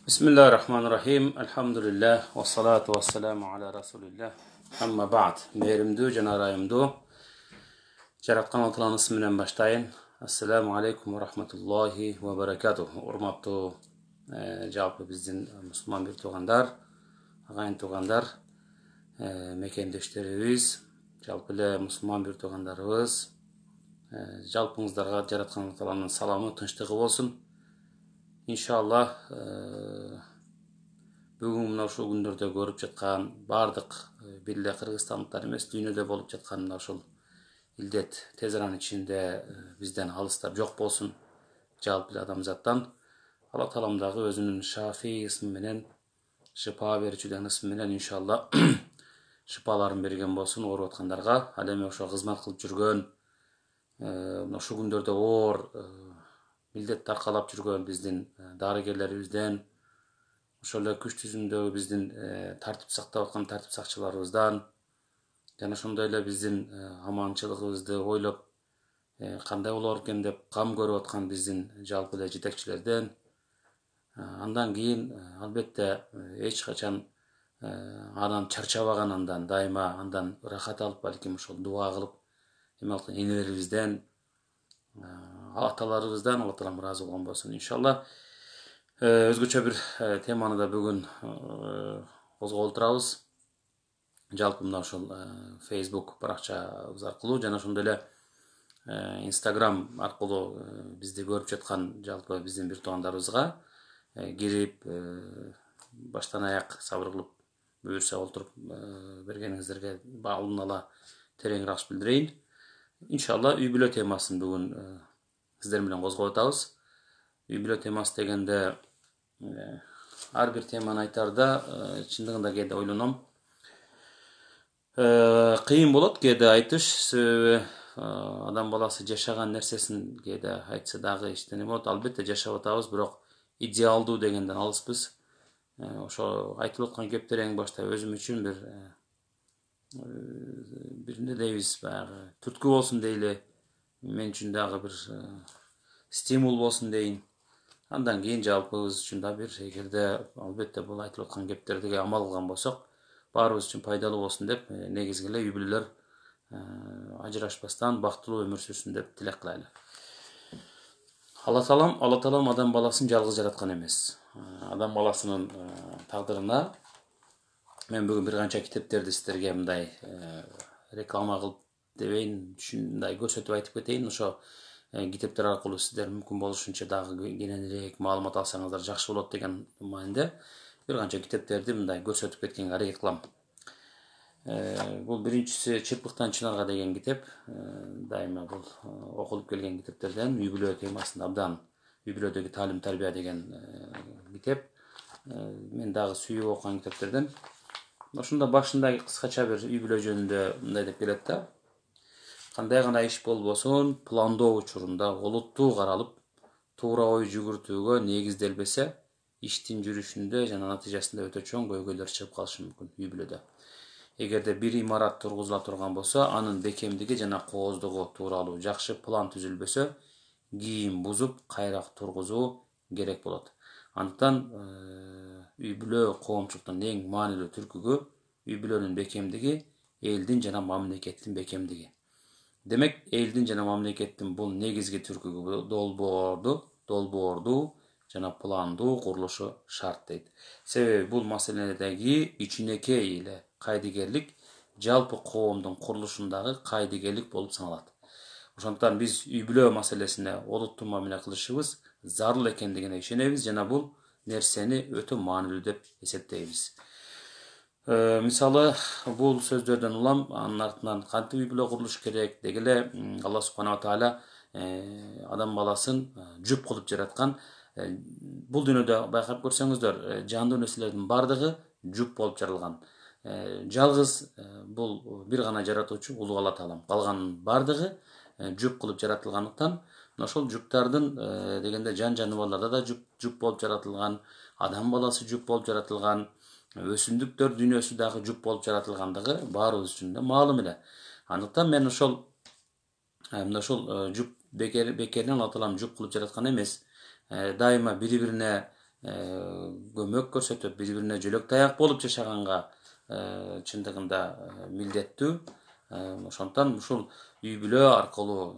Bismillahirrahmanirrahim. Elhamdülillah. Ve salatu ve selamu ala Resulillah. Amma ba'd. Merimdu, canarayımdu. Jaratkan Altılan isminden başlayın. Assalamu alaikum ve rahmetullahi ve berekatuhu. Urmattu cevaplı bizden Müslüman bir tuğandar, ağayın tuğandar, mekendeşlerimiz, cevaplı Müslüman bir tuğandarımız, jalpыңыздарга Jaratkan Altılan'ın salamı, tınçlığı olsun. İnşallah бүгүн мына ушул күндөрдө көрүп жаткан баардык бир эле кыргызстандыктар эмес, дүйнөдө болуп жаткан мына ушул илдет тез аранын ичинде бизден алыстап жок болсун, жалпы эле адамзаттан. Алла таалам дагы өзүнүн Шафи ысмы менен, шыпа берүүчү деген ысмы менен иншалла шыпаларын берген болсун ооруп аткандарга. Ал эми ошо кызмат кылып жүргөн, ушул күндөрдө оор милдет таркалап жүргөн биздин дарыгерлерибизден, ошол эле күч түзүмдөгү биздин тартип сактап аткан тартип сакчыларыбыздан жана ошондой эле биздин аманчылыгыбызды ойлоп кандай болор экен деп кам көрүп аткан биздин жалпы эле жетекчилерден, андан кийин албетте эч качан анан чарчабаган, андан дайыма андан ырахат алып, балким ошол дуа кылып эме алган энелерибизден, аталарыбыздан Алла таалам ыраазы болгон болсун иншалла. Өзгөчө бир теманы да бүгүн козгоп отурабыз. Жалпы мына ошол Facebook баракчабыз аркылуу жана ошондой эле Instagram аркылуу бизди көрүп жаткан жалпы биздин бир туугандарыбызга кирип баштан аяк сабыр кылып буюрса олтуруп бергениңиздерге алдын ала терең ырахмат билдирейин. Иншалла үй бүлө темасын бүгүн сиздер менен козгоп атабыз. Үй бүлө темасы дегенде ар бир теманы айтарда чындыгында кээде ойлоном, кыйын болот кээде айтыш, себеби адам баласы жашаган нерсесин кээде айтса дагы эчтене болот. Албетте жашап атабыз, бирок идеалдуу дегенден алыспыз. Ошо айтылып аткан кептер эң башта өзүм үчүн бир эмне дейбиз, баягы түрткү болсун дейли, мен үчүн дагы бир стимул болсун дейин. Андан кийин жалпыбыз үчүн да бир, эгерде албетте бул айтылып аткан кептерге амал кылган болсок, баарыбыз үчүн пайдалуу болсун деп, негизги эле үй бүлөлөр ажырашпастан бактылуу өмүр сүрсүн деп тилек кылайлы. Алла таалам адам баласын жалгыз жараткан эмес. Адам баласынын тагдырына мен бүгүн бир канча китептерди сиздерге мындай реклама кылып дебейин, ушундай көрсөтүп айтып кетейин. Ошо китептер аркылуу сиздер мүмкүн болушунча дагы кененирээк маалымат алсаңыздар жакшы болот деген маанинде бир канча китептерди мындай көрсөтүп кеткенге аракет кылам. Бул биринчиси Чырпыктан Чынарга деген китеп. Дайыма бул окулуп келген китептерден, үй бүлө темасында абдан, үй бүлөдөгү таалим тарбия деген китеп. Мен дагы сүйүп окуган китептерден. Ошондо башында кыскача бир үй бүлө жөнүндө мындай деп келет да: кандай гана иш болбосун, пландоо учурунда олуттуу каралып, туура ой жүгүртүүгө негизделбесе, иштин жүрүшүндө жана натыйжасында өтө чоң көйгөйлөр чыгып калышы мүмкүн үй бүлөдө. Эгерде бир имарат тургузула турган болсо, анын бекемдиги жана кооздугу тууралуу жакшы план түзүлбөсө, кийин бузуп кайра тургузуу керек болот. Андыктан үй бүлө коомчулуктун эң маанилүү түркүгү үй бүлөнүн бекемдиги, элдин жана мамлекеттин бекемдиги. Демек, элдин жана мамлекеттин бул негизги түркүгү долбоорду жана пландуу курулушу шарт дейт. Себеби бул маселедеги ичинекей эле кайдыгерлик жалпы коомдун курулушундагы кайдыгерлик болуп саналат. Ошондуктан биз үй бүлө маселесине олуттуу мамиле кылышыбыз зарыл экендигине ишенебиз жана бул нерсени өтө маанилүү деп эсептейбиз. Мисалы, бул сөздөрдөн улам, анын артынан кантип үй бүлө курулуш керек деги эле Алла субханала таала адам баласын жүп кылып жараткан. Бул дүйнөдө байкап көрсөңүздөр, жандуу нерселердин бардыгы жүп болуп жаралган. Жалгыз бул бир гана жаратуучу улуу Алла таалам. Калганын бардыгы жүп кылып жаратылгандыктан, ошол жүптардын дегенде жан жаныбарларда да жүп болуп жаратылган, адам баласы жүп болуп жаратылган, өсүмдүктөр дүйнөсү дагы жүп болуп жаратылгандыгы баарыбыз үчүн да маалым эле. Андыктан мен ошол жүп бекеринен Алла таалам жүп кылып жараткан эмес. Дайыма бири-бирине көмөк көрсөтүп, бири-бирине жөлөк таяк болуп жашаганга чындыгында милдеттүү. Ошондон ушул үй бүлө аркылуу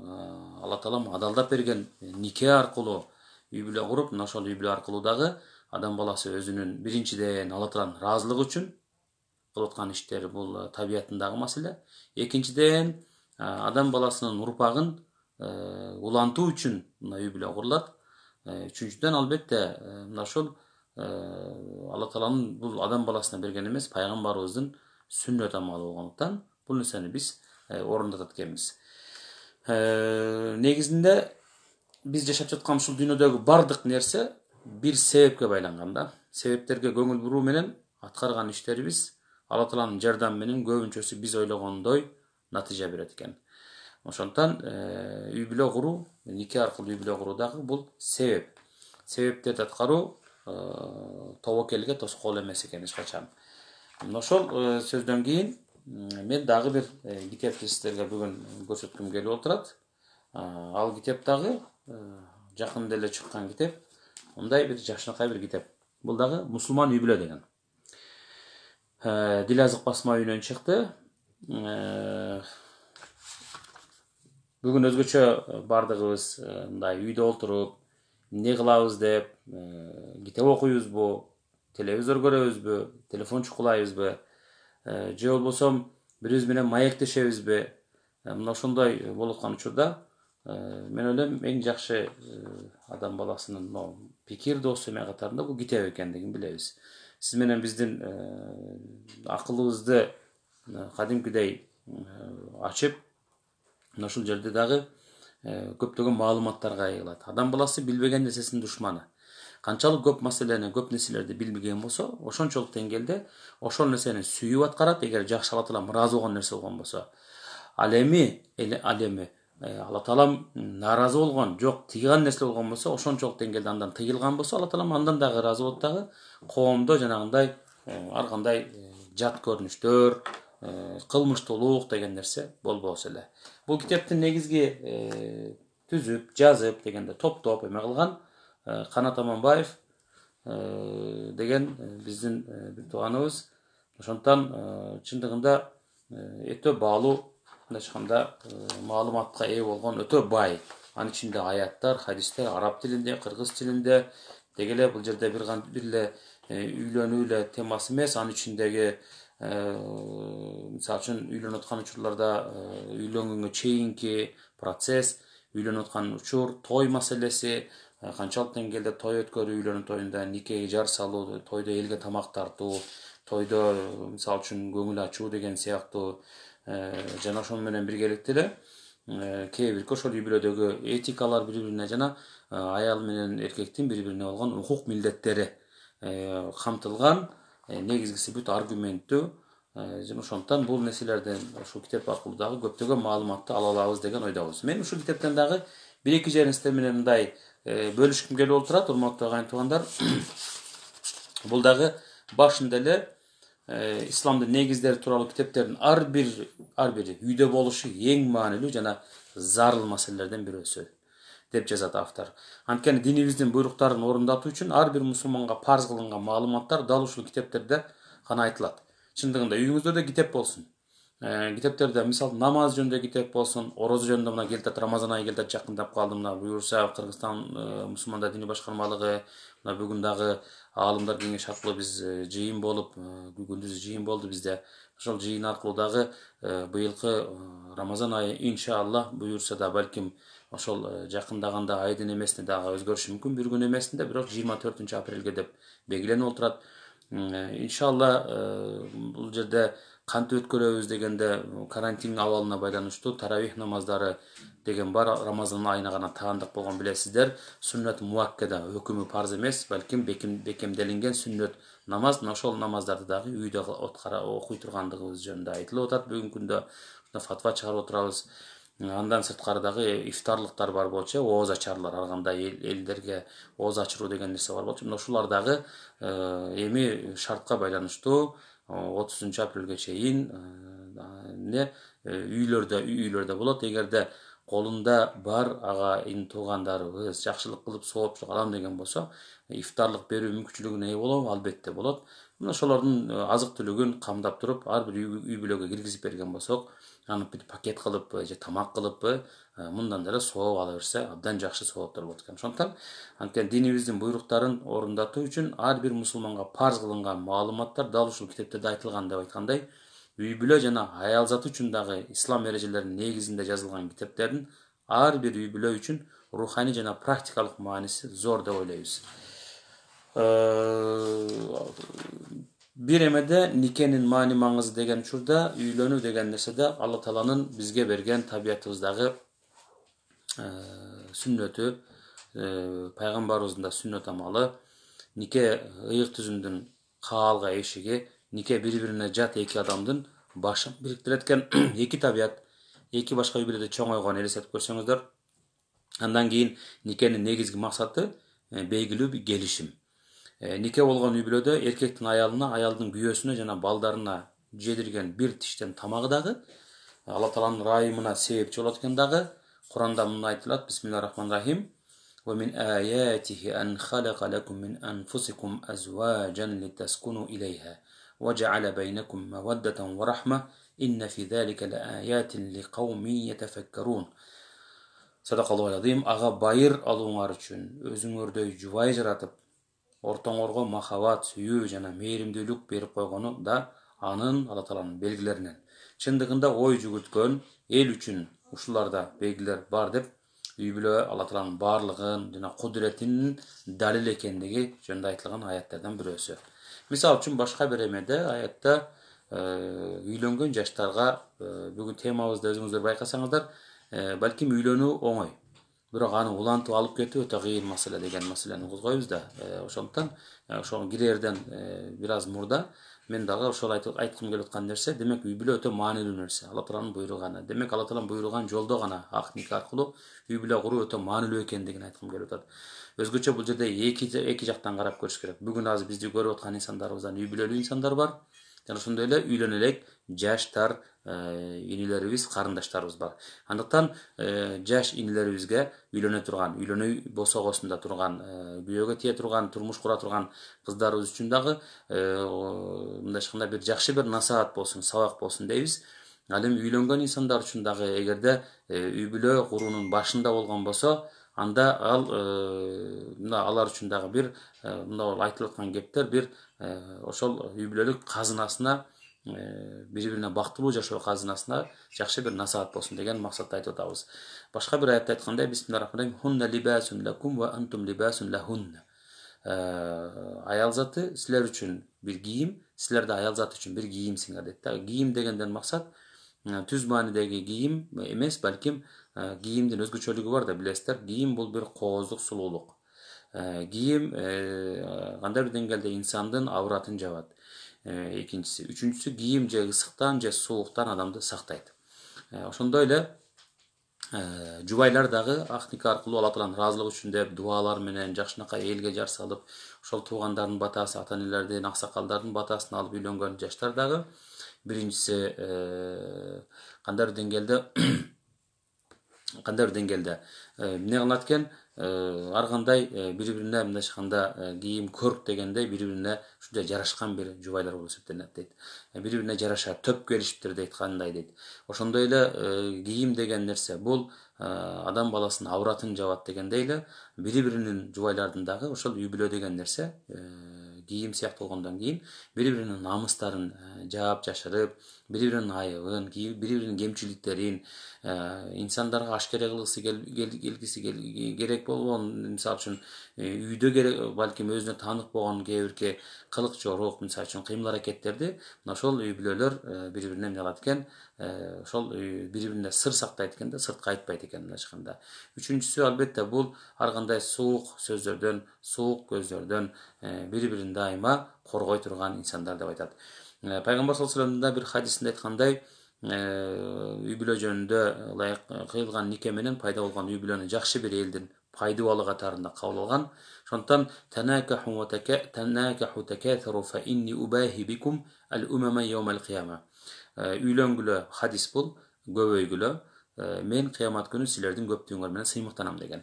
Алла таалам адалдап берген нике аркылуу үй бүлө куруп, мына ошол үй бүлө аркылуу дагы адам баласы өзүнүн биринчиден Алла тааланын ыраазылыгы үчүн кылып аткан иштери бул табиятындагы маселе. Экинчиден адам баласынын урпагын улантуу үчүн мына үй бүлө курулат. Үчүнчүдөн албетте мына ошол Алла тааланын бул адам баласына берген эмес, пайгамбарыбыздын сүннөт амалы болгондуктан бул нерсени биз орундатат экенбиз. Негизинде биз жашап жаткан ушул дүйнөдөгү бардык нерсе бир себепке байланган да. Себептерге көңүл буруу менен аткарган иштерибиз Алла тааланын жардамы менен көбүнчөсү биз ойлогондой натыйжа берет экен. Ошондон үй бүлө куруу, нике аркылуу үй бүлө куруу дагы бул себеп. Себептерди аткаруу тобокелге тоскоол эмес экен эч качан. Мына ошол сөздөн кийин мен дагы бир китепти сиздерге бүгүн көрсөткүм келип отурат. Ал китеп дагы жакында эле чыккан китеп. Мындай бир жакшынакай бир китеп. Бул дагы мусулман үй бүлө деген. Дил азык басма үйүнөн чыкты. Бүгүн өзгөчө бардыгыбыз мындай үйдө отуруп, эмне кылабыз деп, китеп окуйбузбу, телевизор көрөбүзбү, телефон чукулайбызбы, же болбосо бирибиз менен маектешебизби? Мына ошондой болуп аткан учурда мен ойлойм эң жакшы адам баласынын пикир досу эме катарында бул китеп экендигин билебиз. Сиз менен биздин акылыбызды кадимкидей ачып, мына ушул жерде дагы көптөгөн маалыматтарга ээ кылат. Адам баласы билбеген нерсесинин душманы. Канчалык көп маселени, көп нерселерди билбеген болсо, ошончолук деңгээлде ошол нерсени сүйүп аткарат, эгер жакшы Алла таалам ыраазы болгон нерсе болгон болсо. Ал эми Алла таалам нааразы болгон, жок тыйган нерсе болгон болсо, ошончолук деңгээлде андан тыйылган болсо, Алла таалам андан дагы ыраазы болот дагы коомдо жанагындай ар кандай жат көрүнүштөр, кылмыштуулук деген нерсе болбосо эле. Бул китептин негизги түзүп, жазып дегенде топтоп эме кылган Канат Аманбаев деген биздин бир тууганыбыз. Ошондон чындыгында өтө баалуу, мындайча айтканда маалыматка ээ болгон, өтө бай. Анын ичинде аяттар, хадистер араб тилинде, кыргыз тилинде. Деги эле бул жерде бир эле үйлөнүү эле темасы эмес, анын ичиндеги мисалы үчүн үйлөнүп аткан учурларда үйлөнгөнгө чейинки процесс, үйлөнүп аткан учур, той маселеси, канчалык деңгээлде той өткөрүү, үйлөнүү тоюнда никеги жар салуу, тойдо элге тамак тартуу, тойдо мисалы үчүн көңүл ачуу деген сыяктуу жана ошону менен биргеликте эле кээ бирки ошол үй бүлөдөгү этикалар бири-бирине жана аял менен эркектин бири-бирине болгон укук милдеттери камтылган, негизгиси бүт аргументтүү. Жана ошондон бул нерселерден ушул китеп аркылуу дагы көптөгөн маалыматты ала алабыз деген ойдобуз. Мен ушул китептен дагы бир-эки жерин сиздер менен мындай бөлүшкүм келип отурат, урматтуу агайын туугандар. Бул дагы башында эле исламдын негиздери тууралуу китептердин ар бири үйдө болушу эң маанилүү жана зарыл маселелерден бирөөсү деп жазат автор. Анткени динибиздин буйруктарын орундатуу үчүн ар бир мусулманга парз кылынган маалыматтар дал ушул китептерде гана айтылат. Чындыгында үйүңүздө да китеп болсун. Китептерде мисалы намаз жөнүндө китеп болсун, орозо жөнүндө мына келтат, Рамазан айы келтат, жакындап калды, мына буюрса Кыргызстан мусулмандар диний башкармалыгы, мына бүгүн дагы аалымдар кеңеши аркылуу биз жыйын болуп, күндүз жыйын болду бизде. Ошол жыйын аркылуу дагы быйылкы Рамазан айы иншалла буюрса да балким ошол жакындаганда айдын эмесинде дагы өзгөрүшү мүмкүн, бир күн эмесинде, бирок 24-апрелге деп белгиленип отурат. Иншалла бул жерде кантип өткөрөбүз дегенде карантин абалына байланыштуу таравих намаздары деген бар. Рамазан айына гана таандык болгон билесиздер. Сүннөт муаккада өкүмү парз эмес, балким бекемделинген сүннөт намаз, ошол намаздарды дагы үйдө окуй тургандыгыбыз жөнүндө айтылып атат. Бүгүнкү күндө фатва чыгарып отурабыз. Андан сырткары дагы ифтарлыктар бар болчу, ооз ачарлар, ар кандай элдерге ооз ачыруу деген нерсе бар болчу. Мына ушулар дагы эми шартка байланыштуу 30-апрелге чейин үйлөрдө болот. Эгерде колунда бар ага ин туугандарыбыз жакшылык кылып сооп алам деген болсо, ифтарлык берүү мүмкүнчүлүгүнө ээ болобу? Албетте болот. Мына ошолордун азык түлүгүн камдап туруп, ар бир үй бүлөгө киргизип берген болсок, аны бир пакет кылып же тамак кылып мындан деле сооп ала берсе абдан жакшы сооптор болот экен. Ошондуктан анткени динибиздин буйруктарын орундатуу үчүн ар бир мусулманга парз кылынган маалыматтар дал ушул китептерде айтылган деп айткандай, үй бүлө жана аял заты үчүн дагы ислам эрежелеринин негизинде жазылган китептердин ар бир үй бүлө үчүн руханий жана практикалык мааниси зор деп ойлойбуз. Bir emede nikenin mani mаңызы деген учурда үйлөнүү деген нерседе Алла Тааланын бизге берген табиятыбыздагы сүннөтү, пайгамбарыбыздын да сүннөт амалы, нике ыйык түзүмдүн каалга эшиги, нике бири-бирине жат эки адамдын башын бириктирет экен. Эки табият, эки башка үй бүлөдө чоңойгон элестетип көрсөңүздөр. Андан кийин никенин негизги максаты белгилүү бир келишим. Нике болгон үй бүлөдө эркектин аялына, аялдын күйөөсүнө жана балдарына жедирген бир тиштен тамагы дагы Алла Тааланын райымына себепчи болот экен дагы. Куранда мындай айтылат: Бисмиллахир-рахманир-рахим. Wa min ayatihi an khalaqa lakum min anfusikum azwajan litaskunu ilayha wa ja'ala baynakum mawaddatan wa rahma inna fi dhalika laayatin liqaumin yatafakkarun. Sadaqallahu azim. Ага байыр алууңар үчүн өзүңөрдөй жубай жаратып, ортоңорго махабат, сүйүү жана мээримдүүлүк берип койгону да анын Алла Тааланын белгилеринен. Чындыгында ой жүгүткөн эл үчүн ушуларда белгилер бар деп үй бүлө Алла Тааланын барлыгын жана кудуретинин далил экендиги жөнүндө айтылган аяттардан бирөөсү. Мисалы үчүн башка бир эмеде аятта үйлөнгөн жаштарга бүгүн темабызды өзүңүздөр байкасаңыздар, балким үйлөнүү оңой, бирок аны улантып алып кетүү өтө кыйын маселе деген маселени козгойбуз да. Ошондуктан ошого кирерден бир аз мурда мен дагы ошол айткым келип аткан нерсе, демек үй бүлө өтө маанилүү нерсе, Алла Тааланын буйруганы. Демек Алла Тааланын буйруган жолдо гана ак нике аркылуу үй бүлө куруу өтө маанилүү экендигин айткым келип атат. Өзгөчө бул жерде эки жактан карап көрүш керек. Бүгүн азыр бизди көрүп аткан инсандарыбыздан үй бүлөлүү инсандар бар. Жана ошондой эле үйлөнө элек жаштар, инилерибиз, карындаштарыбыз бар. Андыктан жаш инилерибизге үйлөнө турган, үйлөнүү босогосунда турган, күйөөгө тие турган, турмуш кура турган кыздарыбыз үчүн дагы мындайча бир жакшы бир насаат болсун, сабак болсун дейбиз. Ал эми үйлөнгөн инсандар үчүн дагы эгерде үй бүлө куруунун башында болгон болсо, анда алар үчүн дагы бир мында айтылып аткан кептер бир ошол үй бүлөлүк казынасына, бири-бирине бактылуу жашоо казынасына жакшы бир насаат болсун деген максатта айтып атабыз. Башка бир аятта айткандай, Бисмиллахир-рахманир-рахим. Хунна либасун лакум ва антум либасун лахунна. Аял заты силер үчүн бир кийим, силер да аял заты үчүн бир кийимсиңер дейт да. Кийим дегенден максат түз маанидеги кийим эмес, балким кийимдин өзгөчөлүгү бар да билесиздер. Кийим бул бир кооздук, сулуулук. Кийим кандай бир деңгээлде инсандын авратын жабат. Экинчиси, үчүнчүсү, кийим же ысыктан же сууктан адамды сактайт. Ошондой эле жубайлар дагы ак нике аркылуу Алла Тааланын ыраазылыгы үчүн деп дуалар менен жакшынакай элге жар салып, ошол туугандардын батасы, ата-энелердин, аксакалдардын батасын алып үйлөнгөн жаштар дагы биринчиси кандай бир деңгээлде эмне кылат экен, ар кандай бири-бирине мындайча айтканда кийим көрк дегендей бири-бирине ушундай жарашкан бир жубайлар болуп эсептелет дейт. Бири-бирине жараша төп келишиптир дейт, кандай дейт. Ошондой эле кийим деген нерсе бул адам баласынын авратын жабат дегендей эле бири-биринин жубайлардын дагы ошол үй бүлө деген нерсе кийим сыяктуу болгондон кийин бири-биринин намыстарын жаап жашырып, бири-биринин айыбын, бири-биринин кемчиликтерин инсандарга ашкере кылгысы келгиси керек болгон, мисалы үчүн үйдө балким өзүнө таанык болгон кээ бирки кылык жорук, мисалы үчүн кыймыл аракеттерди ошол үй бүлөлөр бири-бирине эмне кылат экен, ошол бири-бирине сыр сактайт экен да, сыртка айтпайт экен мындайча айтканда. Үчүнчүсү, албетте, бул ар кандай суук сөздөрдөн, суук көздөрдөн бири-бирин дайыма коргой турган инсандар деп айтат. Пайгамбар саллаллаху алейхи вассалам бир хадисинде айткандай, үй бүлө жөнүндө ылайык кыйылган нике менен пайда болгон үй бүлөнү жакшы бир элдин пайдубалы катарында кабыл алган. Ошондуктан танакаху такаthuru fa inni ubahi bikum al-umama yawm al-qiyamah. Үйлөнгүлө, хадис бул, көбөйгүлө, мен кыямат күнү силердин көптүгүңөр менен сыймыктанам деген.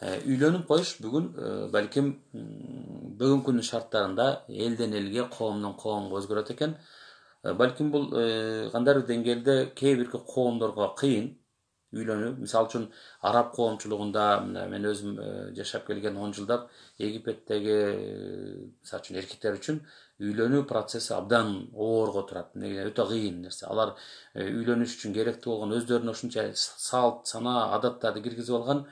Үйлөнүп коюш бүгүн балким бүгүнкү күндүн шарттарында элден элге, коомдон коомго өзгөрөт экен. Балким бул кандайдыр деңгээлде кээ бирки коомдорго кыйын үйлөнүү. Мисалы үчүн араб коомчулугунда мен өзүм жашап келген 10 жылдап Египеттеги мисалы үчүн эркектер үчүн үйлөнүү процесси абдан оорго турат. Өтө кыйын нерсе. Алар үйлөнүш үчүн керектүү болгон өздөрүнө ушунча салт, санаа, адаттарды киргизип алган.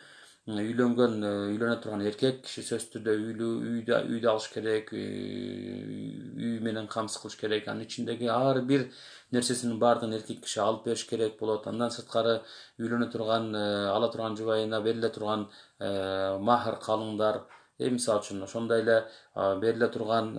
Үйлөнө турган эркек киши сөзсүз түрдө үйдү алыш керек, үй менен камсыз кылыш керек. Анын ичиндеги ар бир нерсесинин баардыгын эркек киши алып бериш керек болот. Андан сырткары үйлөнө турган, ала турган жубайына бериле турган махр калыңдар, мисалы үчүн ошондой эле бериле турган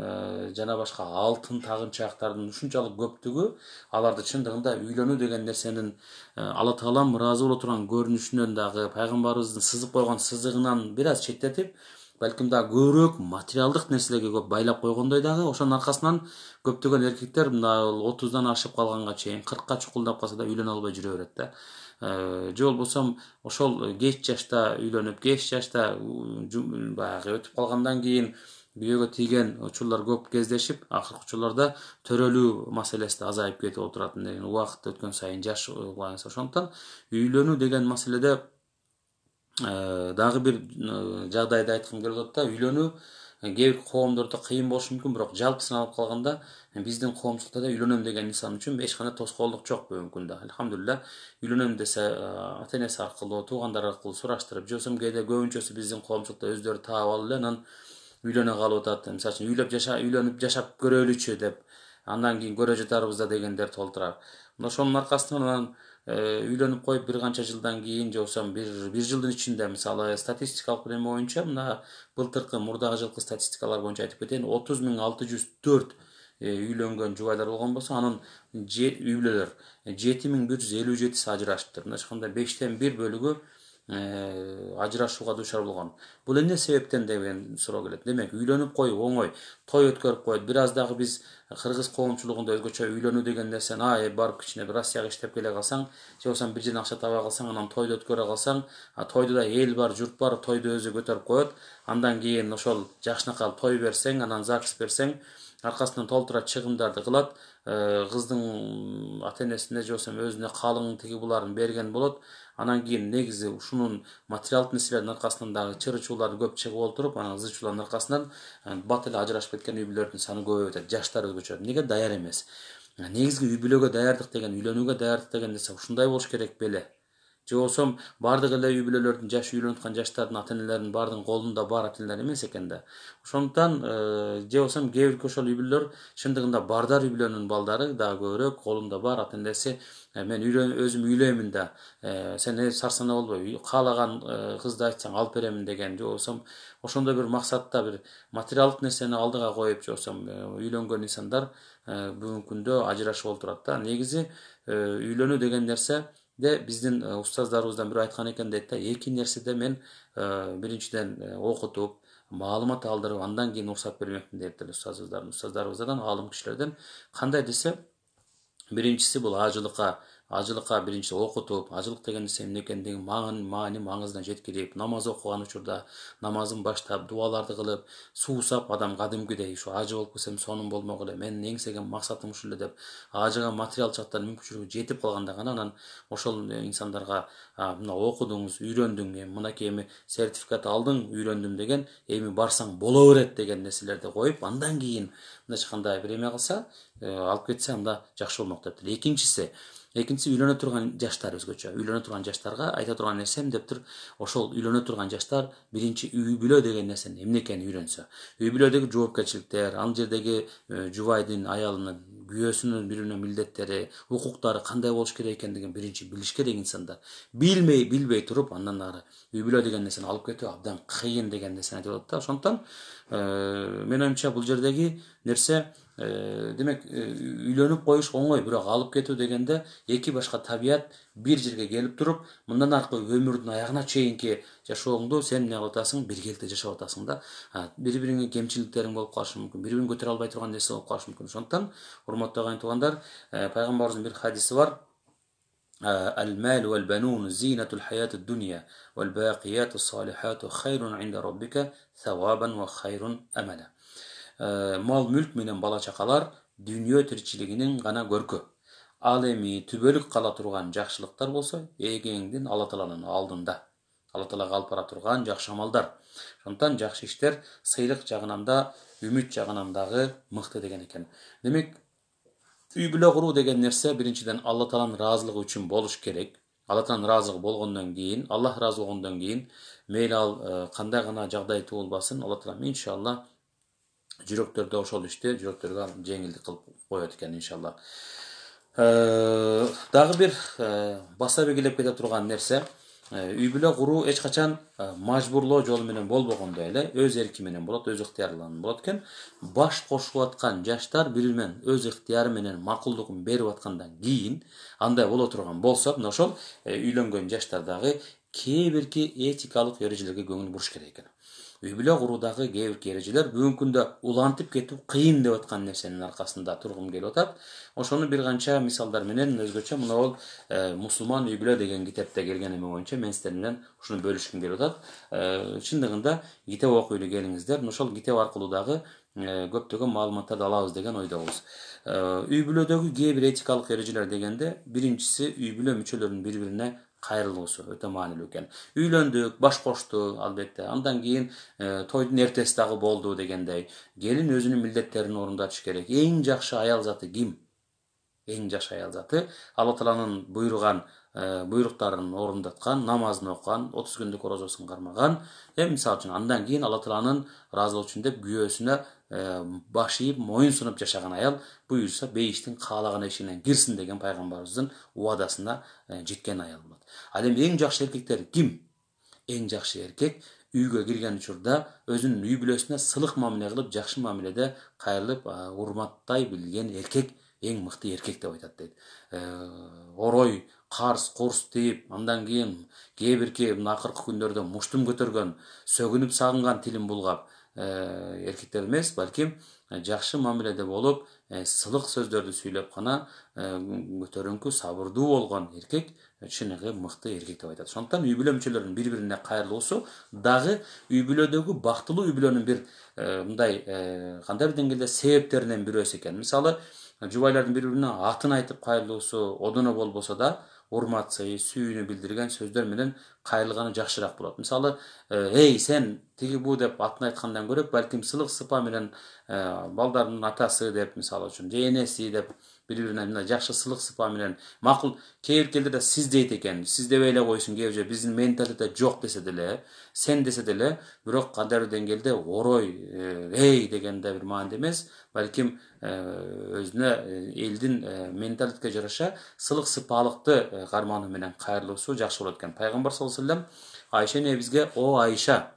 жана башка алтын тагынчактардын ушунчалык көптүгү аларды чындыгында үйлөнүү деген нерсенин Алла Таалам ыраазы боло турган көрүнүшүнөн дагы пайгамбарыбыздын сызып койгон сызыгынан бир аз четтетип, балким дагы көбүрөөк материалдык нерселерге көп байлап койгондой дагы, ошонун аркасынан көптөгөн эркектер мына 30дан ашып калганга чейин 40ка чукулдап калса да үйлөнө албай жүрө берет да. Же болбосо ошол кеч жашта үйлөнүп, кеч жашта баягы өтүп калгандан кийин бүйөгө тийген учурлар көп кездешип, акыркы учурларда төрөлүү маселеси да азайып кетип отурат. Убакыт өткөн сайын жаш улгайса, ошондуктан үйлөнүү деген маселеде дагы бир жагдайды айткым келип атат да. Үйлөнүү кээ бир коомдордо кыйын болушу мүмкүн, бирок жалпысын алып калганда биздин коомчулукта да үйлөнөм деген инсан үчүн эч кандай тоскоолдук жок бүгүнкү күндө. Алхамдулилля, үйлөнөм десе ата энеси аркылуу, туугандар аркылуу сураштырып, же болбосо кээде көбүнчөсү биздин коомчулукта өздөрү таап алып эле анан үйлөнө калып атат. Мисалы үчүн үйлөнүп жашап көрөлүчү деп, андан кийин көрө жатарбыз да дегендер толтурар. Ошонун аркасынан үйлөнүп коюп бир канча жылдан кийин же болбосо бир жылдын ичинде, мисалы статистикалык неме боюнча, мына былтыркы мурдагы жылкы статистикалар боюнча айтып кетейин, 30.604 үйлөнгөн жубайлар болгон болсо, анын үй бүлөлөр 7157 ажырашыптыр. Мына ошондой 5тен 1 бөлүгү ажырашууга дуушар болгон. Бул эмне себептен деген суроо келет. Демек, үйлөнүп коюп оңой, той өткөрүп коет. Бир аз дагы биз кыргыз коомчулугунда өзгөчө үйлөнүү деген нерсени барып кичине бир Россияга иштеп келе калсаң, же болбосо бир жерден акча таба калсаң, анан тойду өткөрө калсаң, тойду да эл бар, журт бар, тойду өзү көтөрүп коет. Андан кийин ошол жакшынакай той берсең, анан ЗАГС берсең, аркасынан толтура чыгымдарды кылат, кыздын ата энесине же болбосо өзүнө калың тиги буларын берген болот. Анан кийин негизи ушунун материалдык нерселердин аркасынан дагы чыры-чуулар көп чыгып олтуруп, анан ызы-чуулардын аркасынан бат эле ажырашып кеткен үй бүлөлөрдүн саны көбөйүп атат. Жаштар өзгөчө. Эмнеге даяр эмес? Негизги үй бүлөгө даярдык деген, үйлөнүүгө даярдык деген нерсе ушундай болуш керек беле? Же болбосо бардык эле үй бүлөлөрдүн үйлөнүп аткан жаштардын ата энелеринин бардыгынын колунда бар ата энелер эмес экен да. Ошондуктан же болбосо кээ бирки ошол үй бүлөлөр чындыгында бардар үй бүлөнүн балдары дагы көбүрөөк колунда бар ата энеси, мен өзүм үйлөймүн да, сен сарсана болбой, каалаган кызды айтсаң алып беремин деген, же болбосо ошондой бир максатта бир материалдык нерсени алдыга коюп, же болбосо үйлөнгөн инсандар бүгүнкү күндө ажырашып олтурат да. Негизи үйлөнүү деген нерсе биздин устаздарыбыздан бирөө айткан экен дейт да, эки нерседе мен биринчиден окутуп, маалымат алдырып, андан кийин уруксат бермекмин дейт устаздарыбыздан, аалым кишилерден. Кандай десе, биринчиси бул ажылыкка биринчи окутуп, ажылык деген нерсе эмне экендигин маңызына жеткирип, намаз окуган учурда намазын баштап, дуаларды кылып, суусап, адам кадимкидей ушу ажы болуп келсем сонун болмок эле, менин эңсеген максатым ушул эле деп, ажыга материал жактан мүмкүнчүлүгү жетип калганда гана анан ошол инсандарга мына окудуңуз, үйрөндүң, мынакей эми сертификат алдың, үйлөндүм деген, эми барсаң боло берет деген нерселерди коюп, андан кийин мындайча кандай бир эме кылса, алып кетсе, анда жакшы болмок дептир. Экинчиси үйлөнө турган жаштар өзгөчө. Үйлөнө турган жаштарга айта турган нерсем дептир, ошол үйлөнө турган жаштар биринчи үй бүлө деген нерсенин эмне экенин үйрөнсө. Үй бүлөдөгү жоопкерчиликтер, ал жердеги жубайдын, аялынын, күйөөсүнүн бири-бирine милдеттери, укуктары кандай болуш керек экендигин биринчи билиш керек инсандар. Билбей туруп, андан ары үй бүлө деген нерсени алып кетүү абдан кыйын деген нерсени айтып атат да. Ошондуктан мен оюмча бул жердеги нерсе, демек, үйлөнүп коюш оңой, бирок алып кетүү дегенде эки башка табият бир жерге келип туруп, мындан аркы өмүрдүн аягына чейинки жашооңду сен эмне кылып атасың, биргеликте жашап атасың да. Бири-бириңе кемчиликтериң болуп калышы мүмкүн, бири-бирин көтөрө албай турган нерсе болуп калышы мүмкүн. Ошондуктан, урматтуу агайын туугандар, пайгамбарыбыздын бир хадиси бар. المال والبنون زينة الحياة الدنيا والباقيات الصالحات خير عند ربك ثوابا وخير أملا. Mal mülk менен бала чакалар дүйнө тиричилигинин гана көркү. Ал эми түбөлүк кала турган жакшылыктар болсо эгеңдин Алла Тааланын алдында. Алла Таалага алып бара турган жакшы амалдар. Ошондуктан жакшы иштер сыйлык жагынан да, үмүт жагынан дагы мыкты деген экен. Демек, үй бүлө куруу деген нерсе биринчиден Алла Тааланын ыраазылыгы үчүн болуш керек. Алла Тааланын ыраазылыгы болгондон кийин, Аллах ыраазы болгондон кийин, мейли ал кандай гана жагдай туулбасын, Алла Таалам иншалла жүрөктөрдө ошол ишти жүрөктөргө жеңилдик кылып коет экен иншалла. Дагы бир баса белгилеп кете турган нерсе, үй бүлө куруу эч качан мажбурлоо жолу менен болбогондой эле өз эрки менен болот, өз ыктыярынан болот экен. Баш кошуп аткан жаштар бири менен өз ыктыяры менен макулдугун берип аткандан кийин андай боло турган болсо, мына ошол үйлөнгөн жаштар дагы кээ бирки этикалык эрежелерге көңүл буруш керек экен. Үй бүлө куруудагы кээ бирки эрежелер бүгүнкү күндө улантып кетип кыйын деп аткан нерсенин аркасында тургум келип атат. Ошону бир канча мисалдар менен өзгөчө мына бул Мусулман үй бүлө деген китепте келген эме боюнча мен сиздер менен ушуну бөлүшкүм келип атат. Чындыгында китеп окуйлу келиңиздер. Ошол китеп аркылуу дагы көптөгөн маалыматтарды алабыз деген ойдобуз. Үй бүлөдөгү кээ бир этикалык эрежелер дегенде биринчиси үй бүлө мүчөлөрүнүн бири-бирине кайрылуусу өтө маанилүү экен. Үйлөндүк, баш кошту албетте. Андан кийин тойдун эртеси дагы болду дегендей. Келин өзүнүн милдеттерин орундатыш керек. Эң жакшы аял заты ким? Эң жакшы аял заты Алла Тааланын буйруган буйруктарын орундаткан, намазын окуган, 30 күндүк орозосун кармаган. Мисалы үчүн андан кийин Алла Тааланын ыраазылыгы үчүн деп күйөөсүнө баш ийип, моюн сунуп жашаган аял буюрса бейиштин каалаган эшигинен кирсин деген пайгамбарыбыздын убадасына жеткен аял болот. Ал эми эң жакшы эркектер ким? Эң жакшы эркек үйгө кирген учурда өзүнүн үй бүлөсүнө сылык мамиле кылып, жакшы мамиледе кайрылып, урматтай билген эркек эң мыкты эркек деп айтат дейт. Орой, карс, курс тийип, андан кийин кээ бирки мына акыркы күндөрдө муштум көтөргөн, сөгүнүп сагынган тилин булгап эркектер эмес, балким жакшы мамиледе болуп, сылык сөздөрдү сүйлөп гана көтөрүңкү, сабырдуу болгон эркек чыныгы мыкты эркек деп айтат. Ошондуктан үй бүлө мүчөлөрүнүн бири-бирине кайрылуусу дагы үй бүлөдөгү бактылуу үй бүлөнүн бир мындай кандай бир деңгээлде себептеринен бирөөсү экен. Мисалы, жубайлардын бири-бирине атын айтып кайрылуусу одоно болбосо да урмат, сүйүүнү билдирген сөздөр менен кайрылганы жакшыраак болот. Мисалы, эй сен тиги бу деп атын айткандан көрө, балким сылык сыпа менен балдардын атасы деп, мисалы үчүн, же энеси деп бири-бирине мындай жакшы сылык сыпа менен макул кээ бир келдерде сиз дейт экен. Сиз дебей эле койсун, кээ бир биздин менталитетте жок десе деле, сен десе деле, бирок кандай бир деңгээлде орой, эй дегенде бир мааниде эмес, балким өзүнө элдин менталитетке жараша сылык сыпалыкты кармануу менен кайрылуусу жакшы болот экен. Пайгамбар саллаллаху алейхи вассалам Айша энебизге о Айша,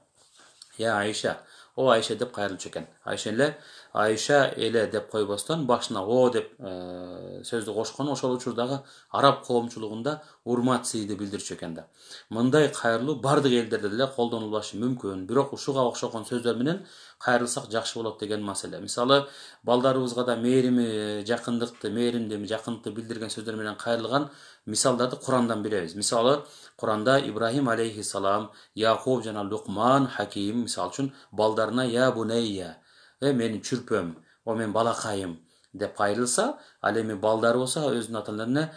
я Айша, о Айша деп кайрылчу экен. Айша эле Айша эле деп койбостон башына о деп сөздү кошкон, ошол учурдагы араб коомчулугунда урмат сыйды билдирчү экен да. Мындай кайрылуу бардык элдерде деле колдонулушу мүмкүн, бирок ушуга окшогон сөздөр менен кайрылсак жакшы болот деген маселе. Мисалы, балдарыбызга да мээрими, жакындыкты, мээримди, жакындыкты билдирген сөздөр менен кайрылган мисалдарды Курандан билебиз. Мисалы, Куранда Ибрахим алейхиссалам, Якуб жана Лукман Хаким мисалы үчүн балдарына я бунейя, менин чүрпөм, о мен балакайым деп кайрылса, ал эми балдары болсо өзүнүн аталарына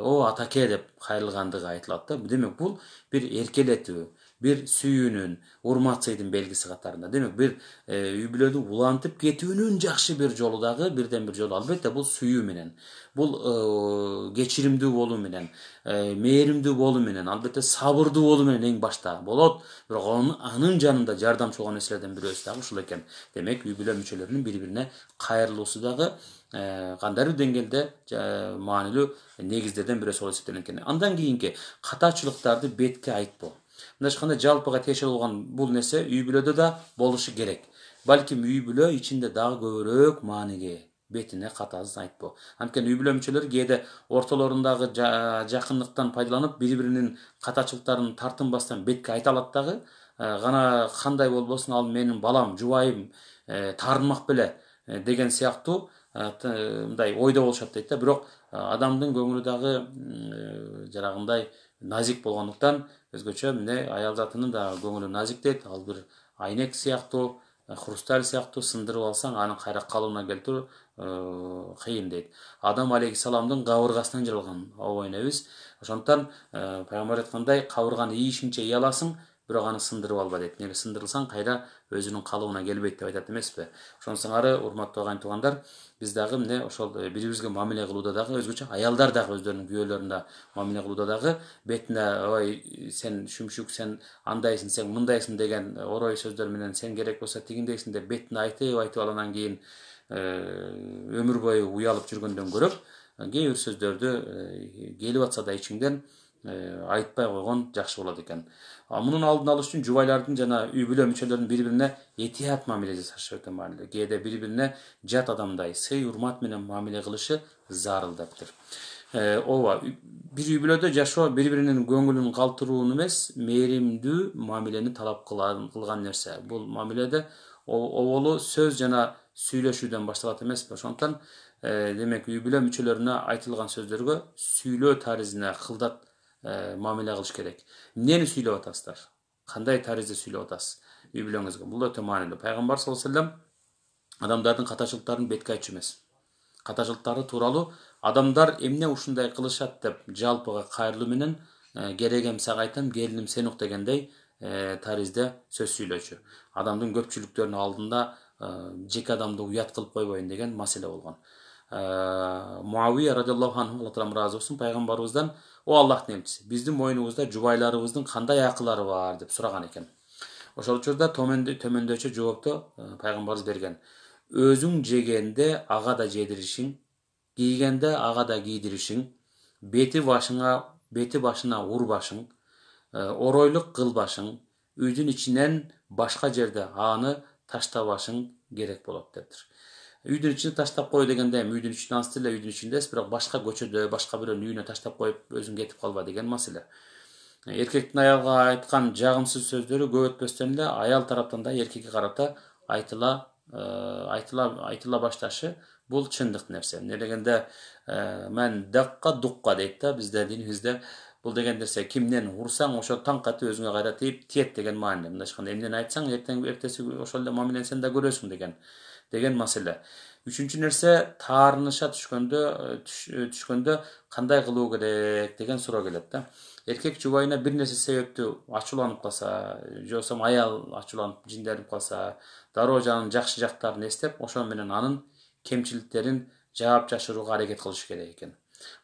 о атаке деп кайрылгандыгы айтылат да. Демек бул бир эркелетүү, бир сүйүүнүн, урмат-сыйдын белгиси катарында. Демек бир үй бүлөнү улантып кетүүнүн жакшы бир жолу дагы, бирден бир жолу албетте бул сүйүү менен, бул кечиримдүү болуу менен, мээримдүү болуу менен, албетте сабырдуу болуу менен эң башта болот. Бирок анын жанында жардамчы болгон нерселерден бирөөсү дагы ушул экен. Демек үй бүлө мүчөлөрүнүн бири-бирине кайрылуусу дагы кандай бир деңгээлде маанилүү негиздерден бирөөсү болуп эсептелет экен. Андан кийинки катачылыктарды бетке айтпоо. Мындайча айтканда жалпыга тиешелүү болгон бул нерсе үй бүлөдө да болушу керек. Балким үй бүлө ичинде дагы көбүрөөк мааниге, бетине катасын айтпоо. Анткени үй бүлө мүчөлөрү кээде ортолорундагы жакындыктан пайдаланып, бири-биринин катачылыктарын тартынбастан бетке айта алат дагы. Гана кандай болбосун, ал менин балам, жубайым, таарынмак беле деген сыяктуу мындай ойдо болушат дейт да. Бирок адамдын көңүлү дагы жанагындай назик болгондуктан өзгөчө мындай аял затынын да көңүлү назик дейт. Ал бир айнек сыяктуу, хрусталь сыяктуу сындырып алсаң анын кайра калыбына келтирүү кыйын дейт. Адам алейхисаламдын кабыргасынан жаралган обойнебиз. Ошондуктан пайгамбар айткандай, кабырганы ийишиңче ий аласың, бирок аны сындырып алба дейт. Эмне сындырылсаң кайра өзүнүн калыбына келбейт деп айтат эмеспи? Ошон сыңары урматтуу агайын туугандар, биз дагы эмне ошол бири-бирибизге мамиле кылууда дагы өзгөчө аялдар дагы өздөрүнүн күйөөлөрүнө мамиле кылууда дагы бетине ой сен шүмшүк, сен андайсың, сен мындайсың деген орой сөздөр менен сен керек болсо тигиндейсиң деп бетине айтып анан кийин өмүр бою уялып жүргөндөн көрөп, кээ бир сөздөрдү келип атса да ичиңден айтпай койгон жакшы болот экен. Мунун алдын алыш үчүн жубайлардын жана үй бүлө мүчөлөрүнүн бири-бирине этият мамиле жасашы өтө маанилүү. Кээде бири-бирине жат адамдай сый урмат менен мамиле кылышы зарыл дептир. Ооба, бир үй бүлөдө жашоо бири-биринин көңүлүн калтыруу эмес, мээримдүү мамилени талап кылган нерсе. Бул мамиледе оболу сөз жана сүйлөшүүдөн башталат эмеспи? Ошондуктан демек үй бүлө мүчөлөрүнө айтылган сөздөргө сүйлөө таризине кылдат мамиле кылыш керек. Эмнени сүйлөп атасыздар? Кандай таризде сүйлөп атасыз үй бүлөңүзгө? Бул өтө маанилүү. Пайгамбар саллаллаху алейхи вассалам адамдардын катачылыктарын бетке айтчу эмес. Катачылыктары тууралуу адамдар эмне ушундай кылышат деп жалпыга кайрылуу менен керегем сага айтам, келиним сен ук дегендей таризде сөз сүйлөчү. Адамдын көпчүлүктөрүнүн алдында жеке адамды уят кылып койбоюн деген маселе болгон. Муавия радиаллаху анху, Алла таала ыраазы болсун, пайгамбарыбыздан о Аллахтын элчиси, биздин мойнубузда жубайларыбыздын кандай акылары бар деп сураган экен. Ошол учурда төмөндөчө жоопту пайгамбарыбыз берген. Өзүң жегенде ага да жедиришиң, кийгенде ага да кийдиришиң, бети башына урбашың, оройлук кылбашың, үйдүн ичинен башка жерде аны таштабашың керек болот дептир. Үйдүн ичине таштап кой дегенде эми үйдүн ичине ансы эле үйдүн ичиндесиз, бирок башка көчөдө, башка бирөөнүн үйүнө таштап коюп өзүң кетип калба деген маселе. Эркектин аялга айткан жагымсыз сөздөрү көп өтпөстөн эле аял тараптан да эркекке карата айтыла башташы бул чындык нерсе. Эмне дегенде мен дакка дукка дейт да бизде динибизде. Бул деген нерсе кимден урсаң ошо таң катып өзүңө кайра тиет деген маани. Мындайча айтканда эмнени айтсаң эртеси ошол эле мамилени сен да көрөсүң деген маселе. Үчүнчү нерсе, таарыныша түшкөндө кандай кылуу керек деген суроо келет да. Эркек жубайына бир нерсе себептүү ачууланып калса, же болбосо аял ачууланып жинденип калса, дароо жанын жакшы жактарын эстеп, ошо менен анын кемчиликтерин жаап жашырууга аракет кылыш керек экен.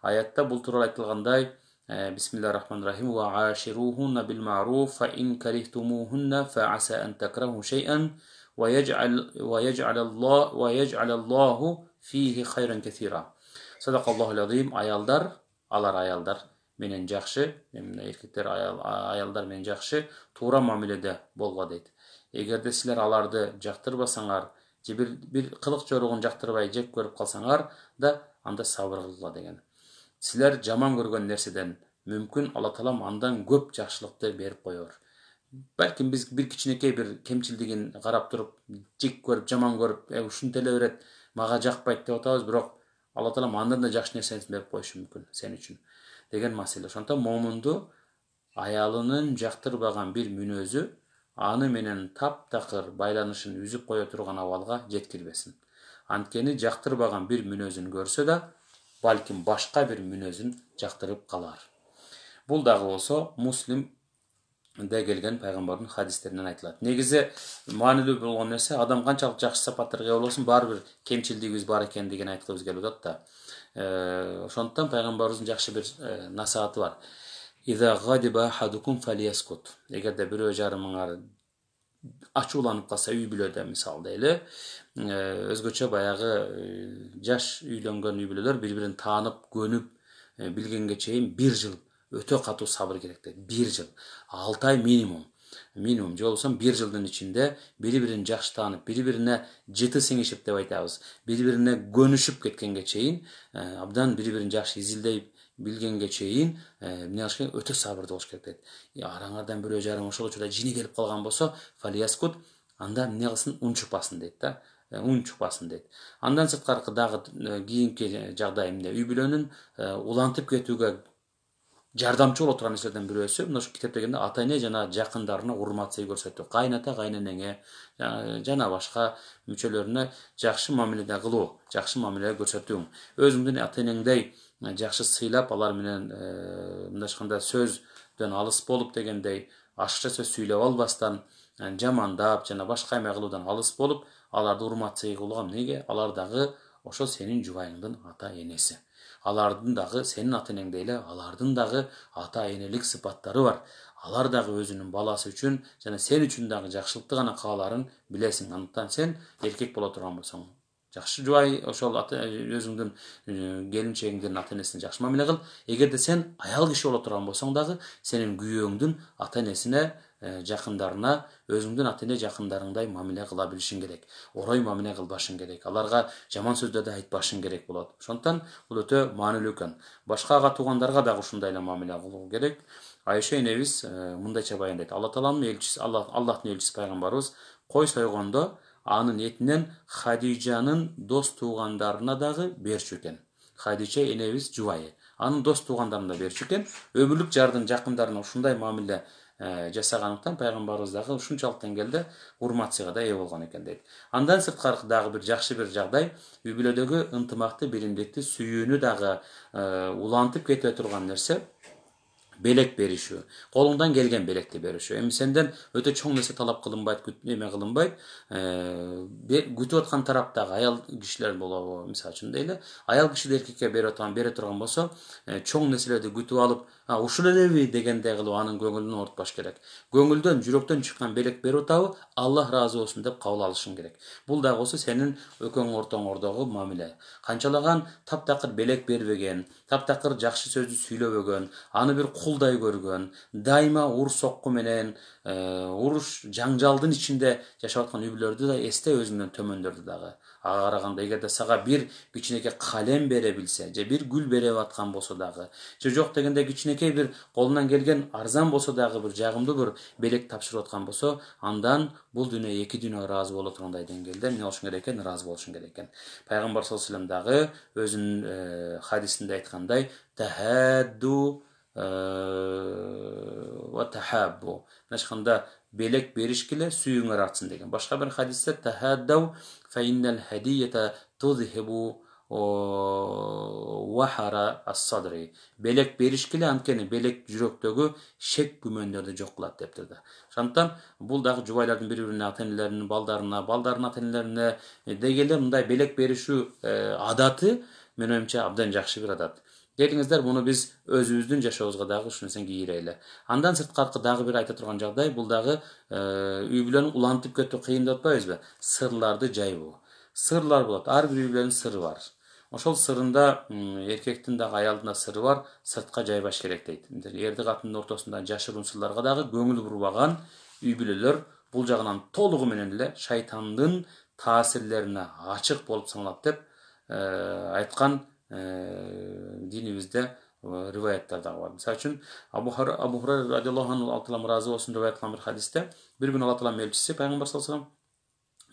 Аятта бул тууралуу айтылгандай, Бисмиллахир-рахманир-рахим, ва аширухунна бил ма'руф, фа ин карихтумухунна фа аса ан такраху шей'ан ويجعل الله فيه خيرا كثيرا. صدق الله العظيم. Аялдар менен жакшы, эркектер аялдар менен жакшы туура мамиледе болго дейт. Эгерде силер аларды жактырбасаңар, же бир кылык жоругун жактырбай жек көрүп калсаңар да, анда сабыр кылгыла деген. Силер жаман көргөн нерседен мүмкүн Алла таалам андан көп жакшылыкты берип коёр. Belki biz bir кичинекей bir кемчилдигин карап туруп, жек көрүп, жаман көрүп, ушинте эле берет, мага жакпайт деп атабыз, бирок Алла таалам андан да жакшы нерсени берип коюшу мүмкүн сен үчүн деген маселе. Ошондон момунду аялынын жактырбаган бир мүнөзү аны менен таптакыр байланышын үзүп кое турган абалга жеткирбесин. Анткени жактырбаган бир мүнөзүн көрсө да, балким башка бир мүнөзүн жактырып калар. Бул дагы болсо Муслим келген пайгамбардын хадистеринен айтылат. Негизи маанилүү болгон нерсе, адам канчалык жакшы сапаттарга ээ болсун, баары бир кемчилдигибиз бар экендигин айткыбыз келип атат да. Ошондуктан пайгамбарыбыздын жакшы бир насааты бар. Иза гадиба ахадукум фалияскут. Эгерде бирөө жарымыңар ачууланып калса үй бүлөдө мисалы дейли, өзгөчө баягы жаш үйлөнгөн үй бүлөлөр бири-бирин таанып, көнүп билгенге чейин 1 жыл өтө катуу сабыр керек дейт. 1 жыл. 6 ай минимум. Же болбосо 1 жылдын ичинде бири-бирин жакшы таанып, бири-бирине жыты сиңишип деп айтабыз. Бири-бирине көнүшүп кеткенге чейин, абдан бири-бирин жакшы изилдей билгенге чейин, эмне кылыш керек? Өтө сабырдуу болуш керек дейт. Араңардан бирөө жарым ошол учурда жини келип калган болсо, фалияскут, анда эмне кылсын? Унчукпасын дейт да. un чыкпасын дейт. Андан сырткары дагы кийинки жагдай эмне? Үй бүлөнүн улантып кетүүгө жардамчы боло турган нерселерден бирөөсү мына ушу китеп дегенде ата эне жана жакындарына урмат сый көрсөтүү, кайната кайненеңе жана башка мүчөлөрүнө жакшы мамиледе кылуу, жакшы мамиле көрсөтүү, өзүңдүн ата энеңдей жакшы сыйлап алар менен мындайча айтканда сөздөн алыс болуп дегендей ашыкча сөз сүйлөп албастан, жамандап жана башка эме кылуудан алыс болуп, аларды урмат сый кылууга эмнеге? Алар дагы ошо сенин жубайыңдын ата энеси. Алардын дагы сенин ата энеңдей эле алардын дагы ата энелик сыпаттары бар. Алар дагы өзүнүн баласы үчүн жана сен үчүн дагы жакшылыкты гана кааларын билесиң. Андыктан сен эркек боло турган болсоң, жакшы жубай ошол өзүңдүн келинчегиңдин ата энесине жакшы мамиле кыл. Эгерде сен аял киши боло турган болсоң дагы сенин күйөөңдүн ата энесине, жакындарына өзүңдүн ата эне жакындарыңдай мамиле кыла билишиң керек. Орой мамиле кылбашың керек. Аларга жаман сөздөрдү айтпашың керек болот. Ошондуктан бул өтө маанилүү экен. Башка ага туугандарга дагы ушундай эле мамиле кылуу керек. Айша энебиз мындайча баяндайт. Аллахтын элчиси пайгамбарыбыз кой сойгондо анын этинен Хадижанын дос туугандарына дагы берчү экен. Хадижа энебиз жубайы. Анын дос туугандарына берчү экен. Өмүрлүк жардын жакындарына ушундай мамиле жасагандан пайгамбарыбыз дагы ушунчалык деңгээлде урмат сыйга да ээ болгон экен дейт. Андан сырткары дагы бир жакшы бир жагдай үй бүлөдөгү ынтымакты, биримдикти, сүйүүнү дагы улантып кете турган нерсе белек беришүү. Колуңдан келген белекти беришүү. Эми сенден өтө чоң нерсе талап кылынбайт, эме кылынбайт. Күтүп аткан тараптагы аял кишилер болобу, мисалы үчүн дейли, аял киши эркекке бере турган болсо, чоң нерселерди күтүп алып, ушул элеби дегендей кылып анын көңүлүн оорутпаш керек. Көңүлдөн, жүрөктөн чыккан белек берип атабы, Аллах ыраазы болсун деп кабыл алышың керек. Бул дагы болсо сенин экөөң ортоңордогу мамиле. Канчалаган таптакыр белек бербеген, таптакыр жакшы сөздү сүйлөбөгөн, аны бир кулдай көргөн, дайыма уруш сокку менен, уруш жаңжалдын ичинде жашап аткан үй бүлөлөрдү да эсте, өзүңдөн төмөндөрдү дагы. Ага караганда эгерде сага бир кичинекей калем бере билсе, же бир гүл бере аткан болсо дагы, же жок дегенде кичинекей бир колунан келген арзан болсо дагы бир жагымдуу бир белек тапшырып аткан болсо, андан бул дүйнө эки дүйнө ыраазы боло тургандай деңгээлде эмне болушуң керек экен? Ыраазы болушуң керек экен. Пайгамбар саллаллаху алейхи вассалам дагы өзүнүн хадисинде айткандай, тахадду ва тахаббу. Мынашканда белек беришкиле, сүйүүңөр артсын деген. Башка бир хадисте тахаддау фа иннал хадията тузхибу вахара ас-садри. Белек беришкиле, анткени белек жүрөктөгү шек күмөндөрдү жок кылат дептир да. Ошондуктан бул дагы жубайлардын бири-бирине, ата энелеринин балдарына, балдардын ата энелерине дегеле мындай белек беришүү адаты менин оюмча абдан жакшы бир адат. Келиңиздер, буну биз өзүбүздүн жашообузга дагы ушул нерсени кийирели. Андан сырткары дагы бир айта турган жагдай, бул дагы үй бүлөнү улантып кетүү кыйын деп атпайбызбы? Сырларды жайбоо. Сырлар болот. Ар бир үй бүлөнүн сыры бар. Ошол сырында эркектин дагы аялдын да сыры бар, сыртка жайбаш керек дейт. Эрди катындын ортосунда жашыруун сырларга дагы көңүл бурбаган үй бүлөлөр бул жагынан толугу менен эле шайтандын таасирлерине ачык болуп саналат деп айткан динибизде риваяттар дагы бар. Мисалы үчүн Абу Хурайра радиаллаху анху Алла таала ыраазы болсун деп айткан бир хадисте бир күнү Алла тааланын элчиси пайгамбар саллаллаху алейхи вассалам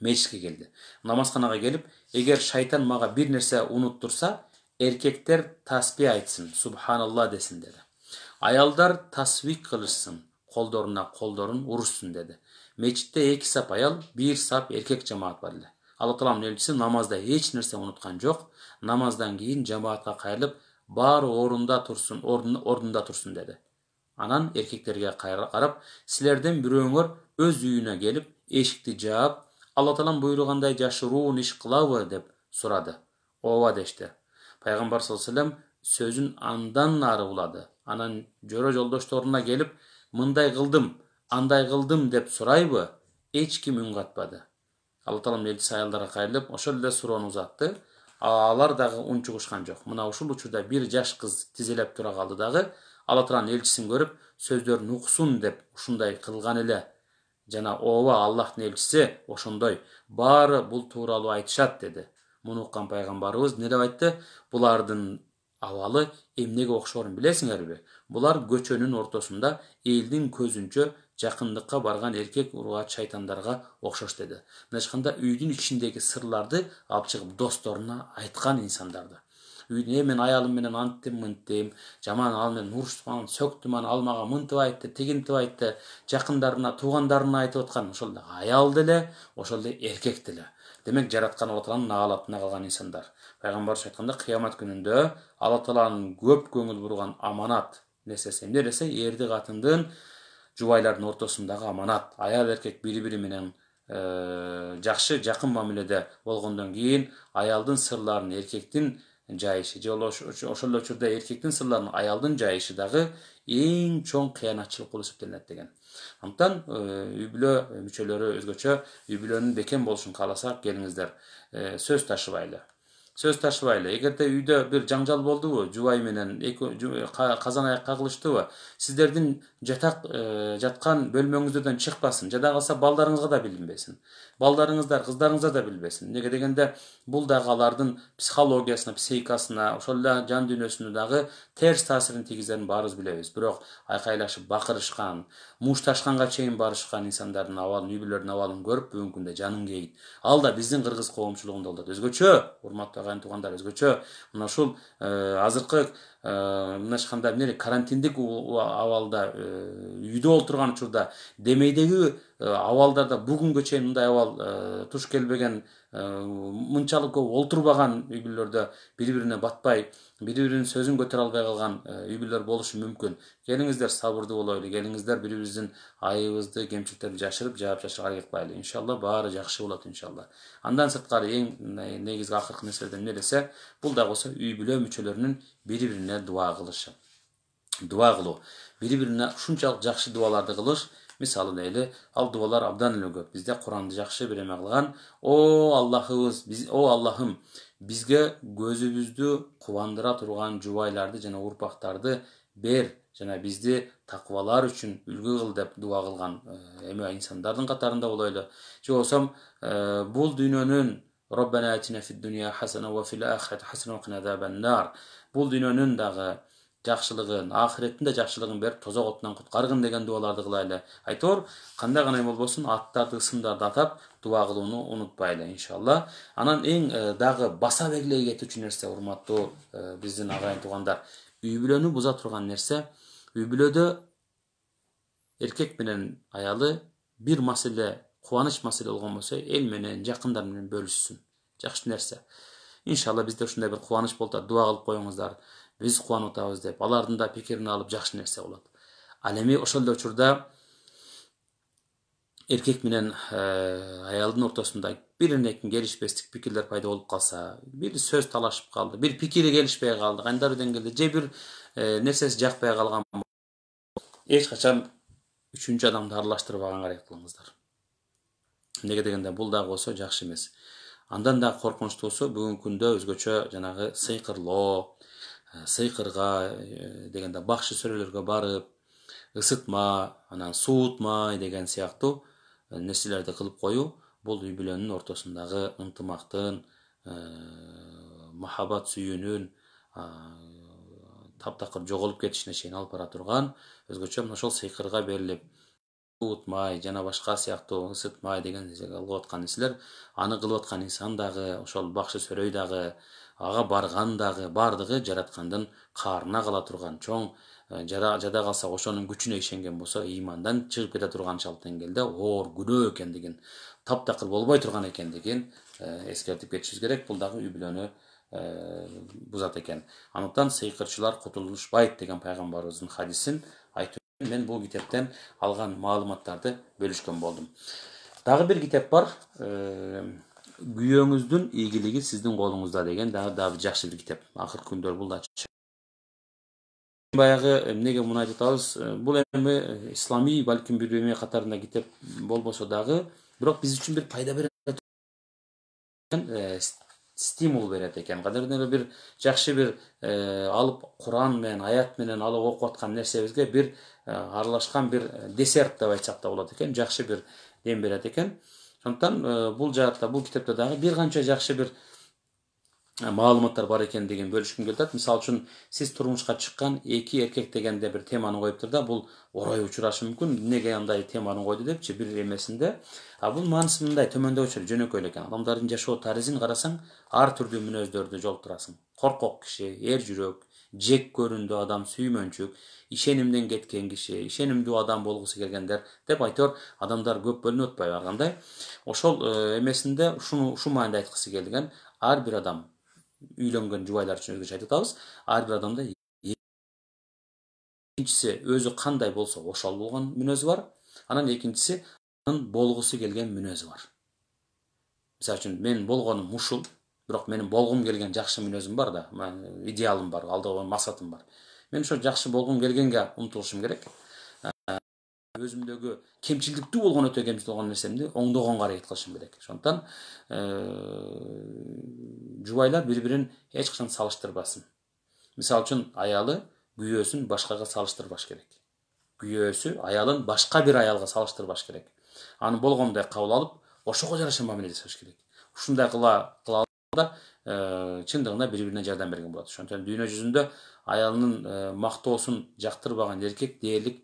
мечитке келди. Намазканага келип, эгер шайтан мага бир нерсе унуттурса, эркектер тасбih айтсын, субханалла десин деди. Аялдар тасбих кылышсын, колдоруна колдорун урушсун деди. Мечитте 2 сап аял, 1 сап эркек жамаат бар эле. Алла тааланын элчиси намазда эч нерсе унуткан жок. Намаздан кийин жамаатка кайрылып, баары ордунда турсун деди. Анан эркектерге карап, силерден бирөөңөр өз үйүнө келип, эшикти жаап, Алла таалам буйругандай жашыруун иш кылабы деп сурады. Ооба дешти. Пайгамбар саллаллаху алейхи вассалам сөзүн андан нары улады. Анан жөрө жолдошторуна келип, мындай кылдым, андай кылдым деп сурайбы? Эч ким үн катпады. Алла таалам элчиси аялдарга кайрылып, ошол эле суроону узатты. Алар дагы үн чыгышкан жок. Мына ушул учурда бир жаш кыз тизелеп тура калды дагы, Алла тааланын элчисин көрүп, сөздөрүн уксун деп ушундай кылган эле. Жана ооба Аллахтын элчиси ошондой, баары бул тууралуу айтышат деди. Муну уккан пайгамбарыбыз не деп айтты? Булардын абалы эмнеге окшоорун билесиңерби? Булар көчөнүн ортосунда элдин көзүнчө жақындыққа барған еркек ургач шайтандарға окшош деди. Мындайча айтканда үйдүн ичиндеги сырларды алып чыгып досторуна айткан инсандарды. Үйдүн мен аялым менен анттым мынттым, жаман ал менен уруштум, сөктүм, ал мага мынтип айтты, тигинтип айтты, жакындарына, туугандарына айтып аткан ошол аял деле, ошол эркек деле. Демек жараткан Алла Тааланын наалатына калган инсандар. Пайгамбарыбыз айтканда кыямат күнүндө Алла Тааланын көп көңүл бурган аманат нерсеси эмне десе, эрди катындын жубайлардын ортосундагы аманат. Аял эркек бири-бири менен жакшы жакын мамиледе болгондон кийин аялдын сырларын эркектин жайышы, же ошол учурда эркектин сырларын аялдын жайышы дагы эң чоң кыянатчылык болуп эсептелинет деген. Андыктан үй бүлө мүчөлөрү өзгөчө үй бүлөнүн бекем болушун кааласак, келиңиздер, сөз ташыбайлы. Сөз ташыбайлы. Эгерде үйдө бир жаңжал болдубу, жубай менен казан аяк кагылыштыбы, сиздердин жаткан бөлмөңүздөн чыкпасын. Жада калса балдарыңызга да билинбесин. Балдарыңыздар, кыздарыңыздар да билбесин. Неге дегенде, бул дагы алардын психологиясына, психикасына, ошол эле жан дүйнөсүнө дагы терс таасирин тийгизерин баарыбыз билебиз. Бирок айкайлашып бакырышкан, мушташканга чейин барышкан инсандардын абалын, үй бүлөлөрдүн абалын көрүп бүгүнкү күндө жаның кейит. Ал да биздин кыргыз коомчулугунда болот. Өзгөчө, урматтуу агайын туугандар, өзгөчө мына ушул азыркы мындайча айтканда карантиндик абалда үйдө олтурган учурда демейдеги абалдарда бүгүнгө чейин мындай абал туш келбеген, мынчалык көп олтурбаган үй бүлөлөрдө бири-бирине батпай, бири-биринин сөзүн көтөрө албай калган үй бүлөлөр болушу мүмкүн. Келиңиздер сабырдуу болойлу, келиңиздер бири-бирибиздин айыбыбызды, кемчиликтерди жашырып, жаап жашырга аракет кылайлы. Иншалла баары жакшы болот иншалла. Андан сырткары эң негизги акыркы нерселерден эмне десе, бул дагы болсо үй бүлө мүчөлөрүнүн бири-бирине дуа кылышы. Дуа кылуу. Бири-бирине ушунчалык жакшы дуаларды кылыш. Мисалы эле, ал дуалар абдан эле көп. Бизде Куранды жакшы бир эме кылган. О Аллахыбыз, о Аллахым, бизге көзүбүздү кубандыра турган жубайларды жана урпактарды бер, жана бизди таквалар үчүн үлгү кыл деп дуа кылган эме инсандардын катарында болойлу. Же болсом, бул дүйнөнүн Роббана атина фид дунья хасана ва фил ахирати хасана ва кина азабан нар. Бул дүйнөнүн дагы жакшылыгын, ахиреттин да жакшылыгын берип, тозок отунан куткаргын деген дуаларды кылайлы. Айтор, кандай гана болбосун, аттарды, ысымдарды атап дуа кылууну унутпайлы иншалла. Анан эң дагы баса белгилей кетүүчү нерсе, урматтуу биздин агайын туугандар, үй бүлөнү буза турган нерсе, үй бүлөдө эркек менен аялы бир маселе, кубаныч маселе болгон болсо, эл менен, жакындар менен бөлүшсүн. Жакшы нерсе. Иншалла бизде ушундай бир кубаныч болот, дуа кылып коюңуздар. Биз кубанып атабыз деп, алардын да пикирин алып жакшы нерсе болот. Ал эми ошол эле учурда эркек менен аялдын ортосунда биринекин келишпестик пикирлер пайда болуп калса, бир сөз талашып калды, бир пикири келишпей калды, кандайдыр деңгээлде же бир нерсеси жакпай калган, эч качан үчүнчү адамды аралаштырбаганга аракет кылыңыздар. Неге дегенде, бул дагы болсо жакшы эмес. Андан да коркунучтуусу, бүгүнкү күндө өзгөчө жанагы сыйкырлоо, сыйкырга дегенде бакшы сөрөлөргө барып, ысытма, анан суутма деген сыяктуу нерселерди кылып коюу, бул үй бүлөнүн ортосундагы ынтымактын, махаббат сүйүүнүн таптакыр жоголуп кетишине чейин алып бара турган, өзгөчө мына ошол сыйкырга берилип, суутмай жана башка сыяктуу ысытмай деген кылып аткан нерселер, аны кылып аткан инсан дагы, ошол бакшы сөрөй дагы, ага барган дагы, бардыгы жараткандын каарына кала турган чоң, жада калса ошонун күчүнө ишенген болсо, ыймандан чыгып кете турганчалык деңгээлде оор күнөө экендигин, таптакыр болбой турган экендигин эскертип кетишибиз керек. Бул дагы үй бүлөнү бузат экен. Андыктан сыйкырчылар кутулушпайт деген пайгамбарыбыздын хадисин айтып, мен бул китептен алган маалыматтарды бөлүшкөн болдум. Дагы бир китеп бар, күйөөңүздүн ийгилиги сиздин колуңузда деген дагы жакшы бир китеп. Акыркы күндөр бул да баягы эмнеге муну айтып атабыз, бул эми исламий балким бир эме катарында китеп болбосо дагы, бирок биз үчүн бир пайда берет, стимул берет экен. Кадырдын бир жакшы бир алып Куран менен, аят менен алып окуп аткан нерсебизге бир аралашкан бир десерт деп айтсак да болот экен, жакшы бир дем берет экен. Ошондуктан бул жаатта, бул китепте дагы бир канча жакшы бир маалыматтар бар экендигин бөлүшкүм келип атат. Мисалы үчүн сиз турмушка чыккан эки эркек дегенде бир теманы коюптур да, бул орой учурашы мүмкүн. Эмнеге андай теманы койду депчи бир эмесинде. А бул мааниси мындай төмөндөчү жөнөкөй эле экен. Адамдардын жашоо таризин карасаң, ар түрдүү мүнөздөрдү жолуктурасың. Коркок киши, эр жүрөк, жек көрүндүү адам, сүймөнчүк, ишенимден кеткен киши, ишенимдүү адам болгусу келгендер деп айтор адамдар көп бөлүнүп атпайбы ар кандай. Ошол эмесинде ушул маанайда айткысы келген, ар бир адам үйлөнгөн жубайлар үчүн өзгөчө айтып атабыз. Ар бир адамда экинчиси өзү кандай болсо ошол болгон мүнөзү бар. Анан экинчиси анын болгусу келген мүнөзү бар. Мисалы үчүн мен болгонум ушул, бирок менин болгум келген жакшы мүнөзүм бар да, идеалым бар, алдыга койгон максатым бар. Мен ошо жакшы болгум келгенге умтулушум керек. Өзүмдөгү кемчилдиктүү болгон өтө кемчил болгон нерсемди оңдогонго аракет кылышым керек. Ошондон жубайлар бири-бирин эч качан салыштырбасын. Мисалы үчүн аялы күйөөсүн башкага салыштырбаш керек. Күйөөсү аялын башка бир аялга салыштырбаш керек. Аны болгондой кабыл алып, ошого жараша мамиле жасаш керек. Ушундай кыла алганда чындыгында бири-бирине жардам берген болот. Ошондон дүйнө жүзүндө аялынын мактоосун жактырбаган эркек дээрлик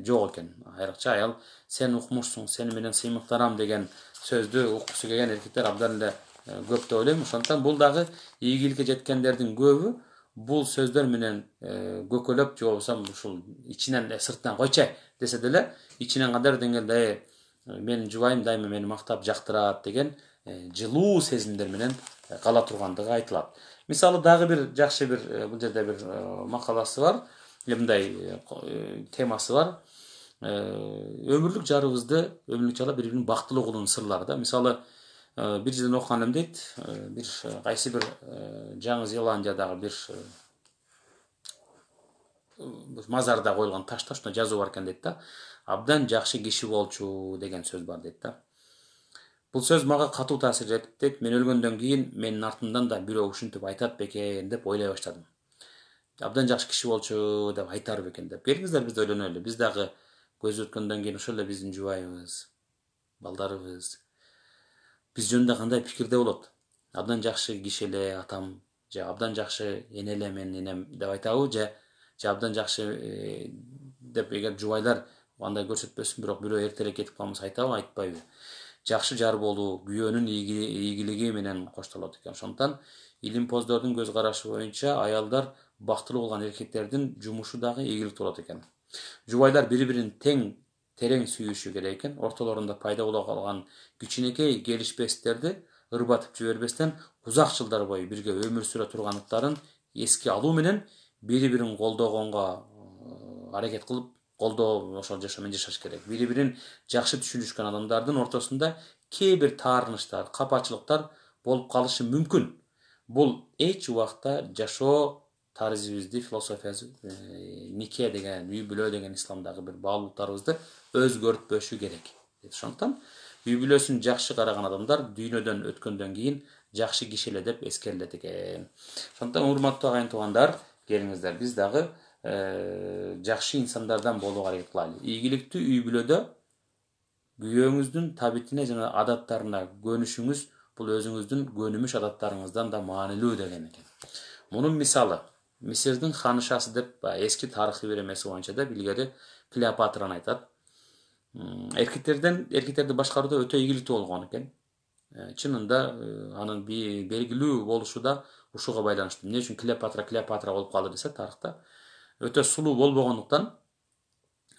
жок экен. Айрыкча аял сен укмушсуң, сени менен сыймыктанам деген сөздү уккусу келген эркектер абдан эле көп деп ойлойм. Ошондон бул дагы ийгиликке жеткендердин көбү бул сөздөр менен көкөлөп, же болбосо ушул ичинен сыртынан койчу десе деле, ичинен кандайдыр деңгээлде менин жубайым дайыма мени мактап жактырат деген жылуу сезимдер менен кала тургандыгы айтылат. Мисалы дагы бир жакшы бир бул жерде бир макаласы бар, мындай темасы бар. Өмүрлүк жарыбызды өмүрлүк жара бири-биринин бактылуу кылуунун сырлары да. Мисалы бир жерден окуган элем дейт, бир кайсы бир Жаңы Зеландиядагы бир мазарда коюлган ташта ушундай жазуу бар экен дейт да. Абдан жакшы киши болчу деген сөз бар дейт да. Бул сөз мага катуу таасир этип дейт. Мен өлгөндөн кийин менин артымдан да бирөө ушинтип айтат бекен деп ойлой баштадым. Абдан жакшы киши болчу деп айтар бекен деп. Келиңиздер биз ойлонолу. Биз дагы көз өткөндөн кийин ошол эле биздин жубайыбыз, балдарыбыз биз жөнүндө кандай пикирде болот? Абдан жакшы киши эле атам, же абдан жакшы эне эле менин энем деп айтабы, же абдан жакшы деп эгер жубайлар андай көрсөтпөсүн, бирок бирөө эртерээк кетип калмаса айтабы, айтпайбы? Жакшы жар болуу күйөөнүн ийгилиги менен коштолот экен. Ошондон илимпоздордун көз карашы боюнча аялдар бактылуу болгон эркектердин жумушу дагы ийгиликтүү болот экен. Жубайлар бири-бирин тең терең сүйүшү керек экен. Ортолорунда пайда боло калган кичинекей келишпестиктерди ырбатып жибербестен узак жылдар бою бирге өмүр сүрө тургандыктарын эске алуу менен бири-бирин колдогонго аракет кылып, колдоо ошол жашоомен жашаш керек. Бири-бирин жакшы түшүнүшкөн адамдардын ортосунда кээ бир таарынычтар, капачылыктар болуп калышы мүмкүн. Бул эч убакта жашоо таризибизди, философиясы, нике деген, үй бүлө деген исламдагы бир баалуулуктарыбызды өзгөртпөшү керек. Ошондон үй бүлөсүн жакшы караган адамдар дүйнөдөн өткөндөн кийин жакшы киши эле деп эскерилет экен. Ошондон урматтуу агайын туугандар, келиңиздер биз дагы жакшы инсандардан болууга аракет кылайлы. Ийгиликтүү үй бүлөдө күйөөңүздүн табитине жана адаттарына көнүшүңүз бул өзүңүздүн көнүмүш адаттарыңыздан да маанилүү деген экен. Мунун мисалы Мисирдин ханышасы деп эски тарыхый бир эмеси боюнча да илгери Клеопатраны айтат. Эркектерди башкарууда өтө ийгиликтүү болгон экен. Чынында анын белгилүү болушу да ушуга байланыштуу. Эмне үчүн Клеопатра болуп калды десе, тарыхта өтө сулуу болбогондуктан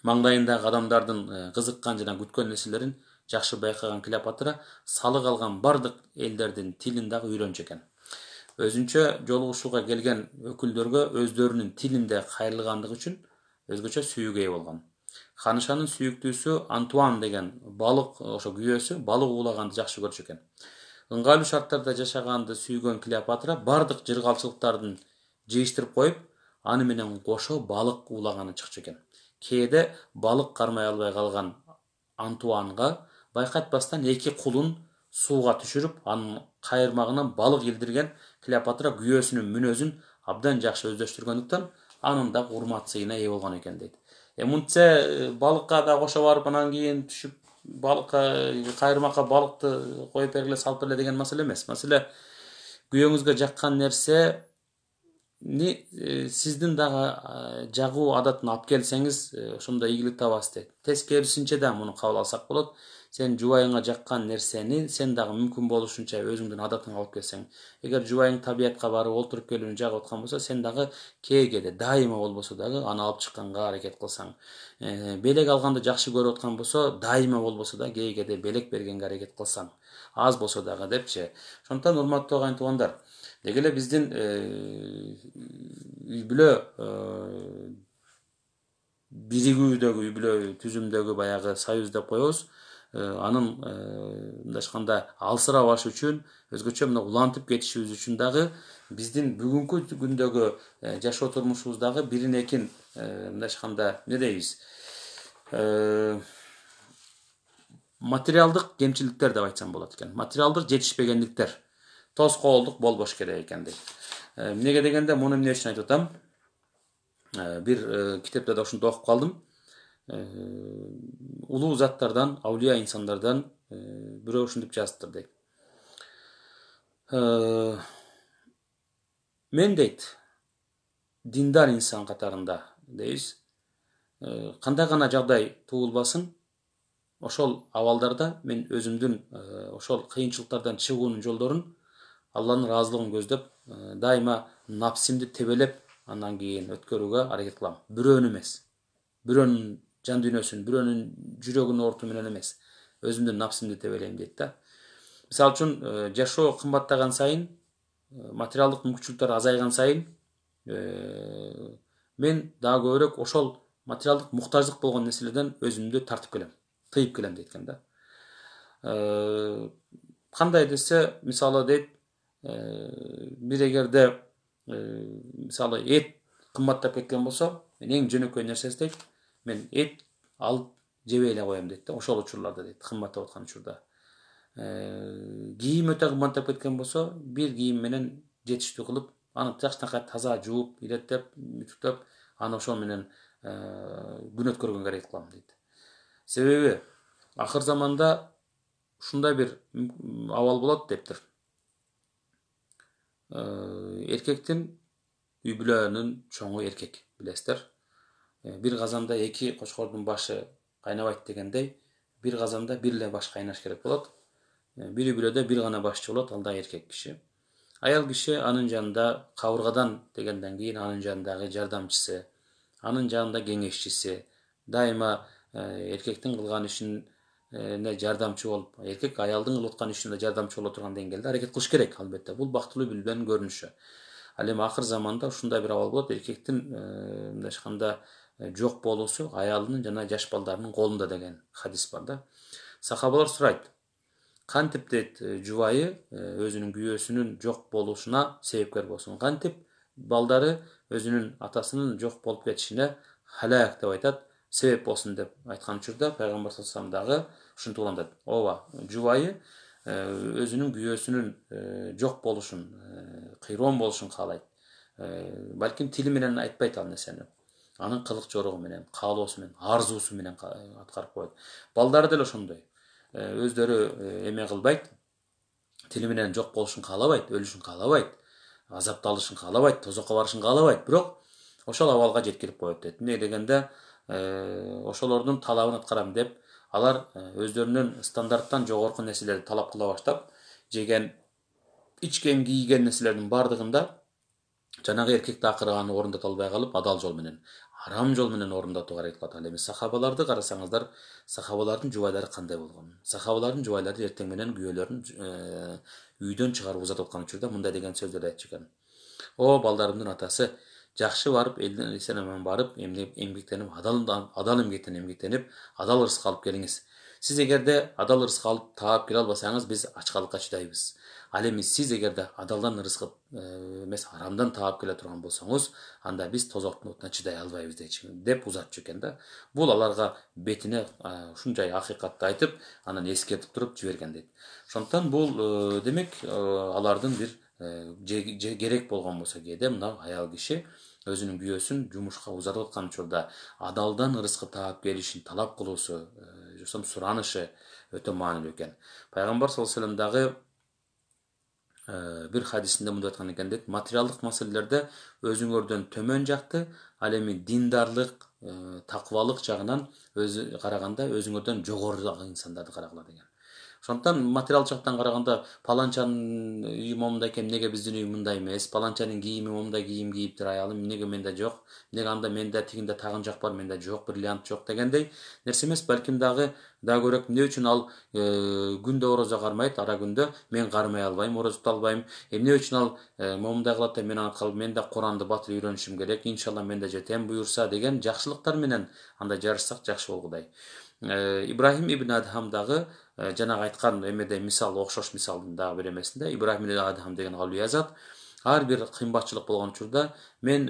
маңдайындагы адамдардын кызыккан жана күткөн нерселерин жакшы байкаган Клеопатра салык алган бардык элдердин тилин дагы үйрөнчү экен. Өзүнчө жолугушууга келген өкүлдөргө өздөрүнүн тилинде кайрылгандыгы үчүн өзгөчө сүйүүгө ээ болгон. Ханышанын сүйүктүүсү Антуан деген балык, ошо күйөөсү балык уулаганды жакшы көрчү экен. Ыңгайлуу шарттарда жашаганды сүйгөн Клеопатра бардык жыргалчылыктардын жыйыштырып коюп, аны менен кошо балык уулаганы чыкчу экен. Кээде балык кармай албай калган Антуанга байкатпастан эки кулун сууга түшүрүп, анын кайырмагынан балык илдирген Клеопатра күйөөсүнүн мүнөзүн абдан жакшы өздөштүргөндүктөн анын да урмат сыйына ээ болгон экен дейт. Мынтсе балыкка да кошо барып анан кийин түшүп балыкка кайырмакка балыкты коюп бергиле, салып бергиле деген маселе эмес. Маселе күйөөңүзгө жаккан нерсе сиздин дагы жагуу адатын алып келсеңиз ошондо ийгилик табасыз дейт. Тескерисинче да муну кабыл алсак болот. Сен жубайыңа жаккан нерсени сен дагы мүмкүн болушунча өзүңдүн адатыңа алып келсең, эгер жубайың табиятка барып олтуруп келүүнү жагып аткан болсо, сен дагы кээде дайыма болбосо дагы аны алып чыкканга аракет кылсаң, белек алганды жакшы көрүп аткан болсо, дайыма болбосо да кээде белек бергенге аракет кылсаң, аз болсо дагы депчи. Ошондуктан урматтуу агайын туугандар, деги эле биздин үй бүлө биригүүдөгү, үй бүлө түзүмдөгү баягы союз деп коебуз. Анын мындайча алсырабаш үчүн, өзгөчө мына улантып кетишибиз үчүн дагы биздин бүгүнкү күндөгү жашоо турмушубуздагы бирин экин мындайча эмне дейбиз, материалдык кемчиликтер деп айтсам болот экен. Материалдык жетишпегендиктер, тоскоолдук болбош керек экен дейт. Эмнеге дегенде, муну эмне үчүн айтып атам? Бир китепте да ушинтип окуп калдым. Улуу заттардан, аулия инсандардан бирөө ушинтип жазыптыр дейт. Мен дейт, диндар инсан катарында дейбиз, кандай гана жагдай туулбасын, ошол абалдарда мен өзүмдүн ошол кыйынчылыктардан чыгуунун жолдорун, Алланын ыраазылыгын көздөп, дайыма напсимди тебелеп, андан кийин өткөрүүгө аракет кылам. Бирөөнү эмес, бирөөнүн жан дүйнөсүн, бирөөнүн жүрөгүнүн оорутуу менен эмес, өзүмдүн напсимди тебелейм дейт да. Мисалы үчүн, жашоо кымбаттаган сайын, материалдык мүмкүнчүлүктөр азайган сайын, мен дагы көбүрөөк ошол материалдык муктаждык болгон нерселерден өзүмдү тартып келем, тыйып келем дейт экен да. Кандай десе, мисалы дейт, бир эгерде мисалы эт кымбаттап кеткен болсо, мен эң жөнөкөй нерсеси дейт, мен эт алып жебей эле коем дейт да, ошол учурларда дейт, кымбаттап аткан учурда. Кийим өтө кымбаттап кеткен болсо, бир кийим менен жетиштүү кылып, аны жакшынакай таза жууп, иреттеп, үтүктөп, аны ошол менен күн өткөргөнгө аракет кылам дейт. Себеби акыр заманда ушундай бир абал болот дептир. Эркектин, үй бүлөнүн чоңу эркек, билесиздер. Бир казанда эки кочкордун башы кайнабайт дегендей, бир казанда бир эле баш кайнаш керек болот. Бир үй бүлөдө бир гана башчы болот, ал да эркек киши. Аял киши анын жанында кабыргадан дегенден кийин анын жанындагы жардамчысы, анын жанында кеңешчиси, дайыма эркектин кылган ишине жардамчы болуп, эркек аялдын кылып аткан ишине жардамчы боло турган деңгээлде аракет кылыш керек, албетте. Бул бактылуу үй бүлөнүн көрүнүшү. Ал эми акыр заманда ушундай бир абал болот, эркектин мындайча айтканда жок болуусу аялынын жана жаш балдарынын колунда деген хадис бар да. Сахабалар сурайт, кантип дейт жубайы өзүнүн күйөөсүнүн жок болушуна себепкер болсун, кантип балдары өзүнүн атасынын жок болуп кетишине халак деп айтат, себеп болсун деп айткан учурда пайгамбар саллаллаху алейхи вассалам дагы ушинтип улантат. Ооба, жубайы өзүнүн күйөөсүнүн жок болушун, кыйроон болушун каалайт. Балким тили менен айтпайт ал нерсени. Анын кылык жорогу менен, каалоосу менен, арзуусу менен аткарып коет. Балдары деле ошондой. Өздөрү эме кылбайт, тили менен жок болушун каалабайт, өлүшүн каалабайт, азапталышын каалабайт, тозокко барышын каалабайт, бирок ошол абалга жеткирип коет дейт. Эмне дегенде, ошолордун талабын аткарам деп, алар өздөрүнүн стандарттан жогорку нерселерди талап кыла баштап, жеген, ичкен, кийген нерселердин бардыгында жанагы эркекти акыры аны орундото албай калып, адал жол менен, арам жол менен орундотууга аракет кылат. Ал эми сахабаларды карасаңыздар, сахабалардын жубайлары кандай болгон? Сахабалардын жубайлары эртең менен күйөөлөрүн үйдөн чыгарып узатып аткан учурда мындай деген сөздөрдү айтчу экен. О, балдарымдын атасы, жакшы барып, элдин эсен аман барып, эмгектенип, адал эмгектенип, адал ырызык алып келиңиз. Сиз эгерде адал ырызык алып таап келе албасаңыз, биз ачкалыкка чыдайбыз. Ал эми сиз эгерде адалдан ырызык эмес, арамдан таап келе турган болсоңуз, анда биз тозоктун отуна чыдай албайбыз деп узатчу экен да. Бул аларга бетине ушунчай акыйкатты айтып, анан эскертип туруп жиберген дейт. Ошондуктан бул демек алардын бир керек болгон болсо кээде мына аял киши өзүнүн күйөөсүн жумушка узатып аткан учурда адалдан ырызкы таап келишин талап кылуусу, суранышы өтө маанилүү экен. Пайгамбар саллаллаху алейхи вассалам дагы bir hadisinde мындай айткан экен дейт, материалдык маселелерде өзүңөрдөн төмөн жакты, ал эми диндарлык, такыбалык жагынан өзү караганда өзүңөрдөн жогорудагы инсандарды карагыла деген. Ошондуктан материал жактан караганда паланчанын үйү момундай экен, эмнеге биздин үй мындай эмес, паланчанын кийими момундай кийим кийиптир аялым, эмнеге менде жок, эмнеге анда менде тигинде тагынчак бар, менде жок, бриллиант жок дегендей нерсе эмес, балким дагы көрөк эмне үчүн ал күндө орозо кармайт, ара күндө мен кармай албайм, орозо тута албайм, эмне үчүн ал момундай кылат да мен аны кылып, мен да Куранды батыл үйрөнүшүм керек, иншалла мен да жетем буюрса деген жакшылыктар менен анда жарышсак жакшы болгудай. Ибрахим ибн Адхам дагы жанагы айткан эмеде мисал, окшош мисалдын дагы бир эмесинде Ибрахим ибн Адхам деген алып жазат. Ар бир кымбатчылык болгон учурда мен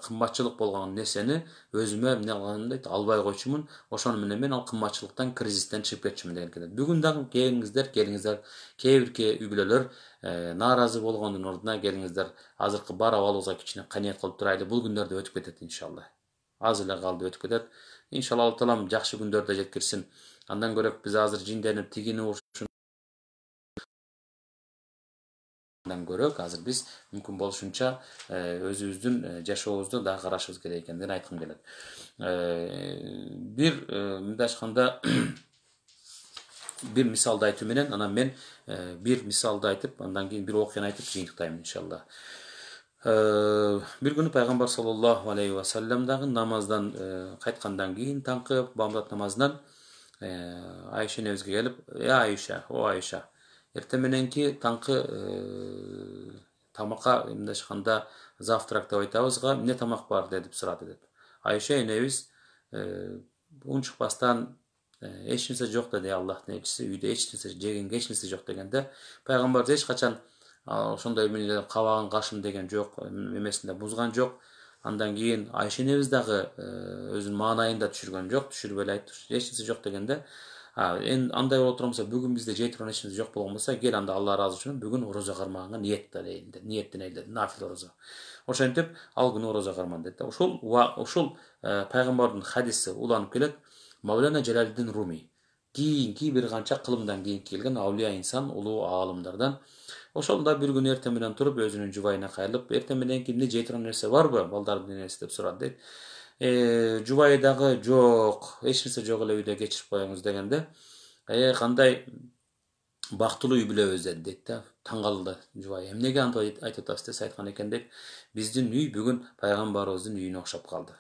кымбатчылык болгон нерсени өзүмө эмне кылган дейт, албай койчумун. Ошону менен мен ал кымбатчылыктан, кризистен чыгып кетчүмүн деген экен. Бүгүн дагы келиңиздер, кээ бир үй бүлөлөр нааразы болгондун ордуна келиңиздер, азыркы бар абалыбызга кичине каниет кылып турайлы. Бул күндөр да өтүп кетет иншалла. Аз эле калды, өтүп кетет. İnşallah Allah talam жакшы күндөрдө жеткирсин. Андан көрөк биз азыр жинденип тигинип ушундан көрөк азыр биз мүмкүн болушунча өзүбүздүн жашообузду дагы карашыбыз керек экендигин айткым келет. Бир мындай айтканда бир мисалды айтуу менен анан мен бир мисалды айтып, андан кийин бир окуяны айтып жыйынтыктайм иншалла. Bir günü Peygamber sallallahu aleyhi ve sellem dagı namazdan kaytkandan keyin tаңкы бамдат намазынан Ayşe nevizге gelip, ya Ayşe, o Ayşe, ertemenenki tаңкы тамакка эмне чыкканда завтрак деп айтабызга эмне тамак бар деп сурады деп. Ayşe nevиз ун чыкпастан эч нерсе жок деди, Аллахтын элчиси, үйдө эч нерсе жегенге эч нерсе жок дегенде Пайгамбар эч качан ошондой эмелер кабагын кашым деген жок, эмесинде бузган жок. Андан кийин Айше невиз дагы өзүнүн маанайында түшүргөн жок, түшүрүп эле айтты, эч нерсе жок дегенде, андай боло турган болсо, бүгүн бизде жей турган эч нерсе жок болгон болсо, кел анда Алла ыраазы үчүн бүгүн орозо кармаганга ниеттенели деди, нафил орозо. Ошентип ал күнү орозо карман деди. Ушул пайгамбардын хадиси уланып келет. Мавлана Жалалиддин Руми кийинки бир канча кылымдан кийин келген аулия инсан, улуу аалымдардан. Ошол да бир күнү эртең менен туруп өзүнүн жубайына кайрылып, эртең менен эмне жей турган нерсе барбы, балдардын денеси деп сурады дейт. Жубайы дагы жок, эч нерсе жок эле үйдө кечирип коюңуз дегенде, кандай бактылуу үй бүлөбүз дейт да. Таң калды жубайы. Эмнеге антип айтып атасыз десе айткан экен дейт. Биздин үй бүгүн пайгамбарыбыздын үйүнө окшоп калды.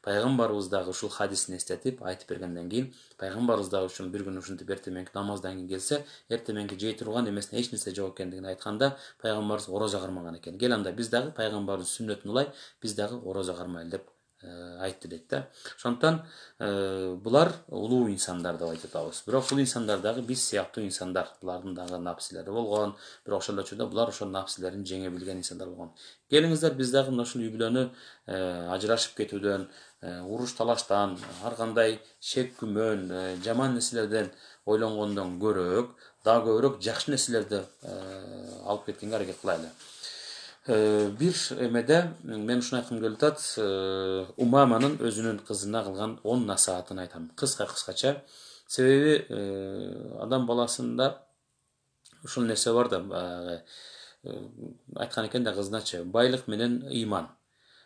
Пайгамбарыбыз дагы ушул хадисин эстетип айтып бергенден кийин, пайгамбарыбыз дагы ушул бир күнү ушинтип эртеменки намаздан кийин келсе, эртеменки жей турган эмесине эч нерсе жок экендигин айтканда, пайгамбарыбыз орозо кармаган экен. Кел анда биз дагы пайгамбардын сүннөтүн улай, биз дагы орозо кармайлы деп айтты дейт да. Ошондуктан булар улуу инсандар деп айтып атабыз. Бирок бул инсандар дагы биз сыяктуу инсандар. Булардын дагы напсилери болгон, бирок ошол учурда булар ошол напсилерин жеңе билген инсандар болгон. Келиңиздер биз дагы ушул үй бүлөнү ажырашып кетүүдөн, уруш талаштан, ар кандай шек күмөн, жаман нерселерден ойлонгондон көрөөк, дагы көбүрөөк жакшы нерселерди алып кеткенге аракет кылайлы. Бир эмеде мен ушуну айткым келип атат, Умаманын өзүнүн кызына кылган 10 насаатын айтам. Кыскача. Себеби адам баласында ушул нерсе бар да, айткан экен да кызыначы, байлык менен ыйман.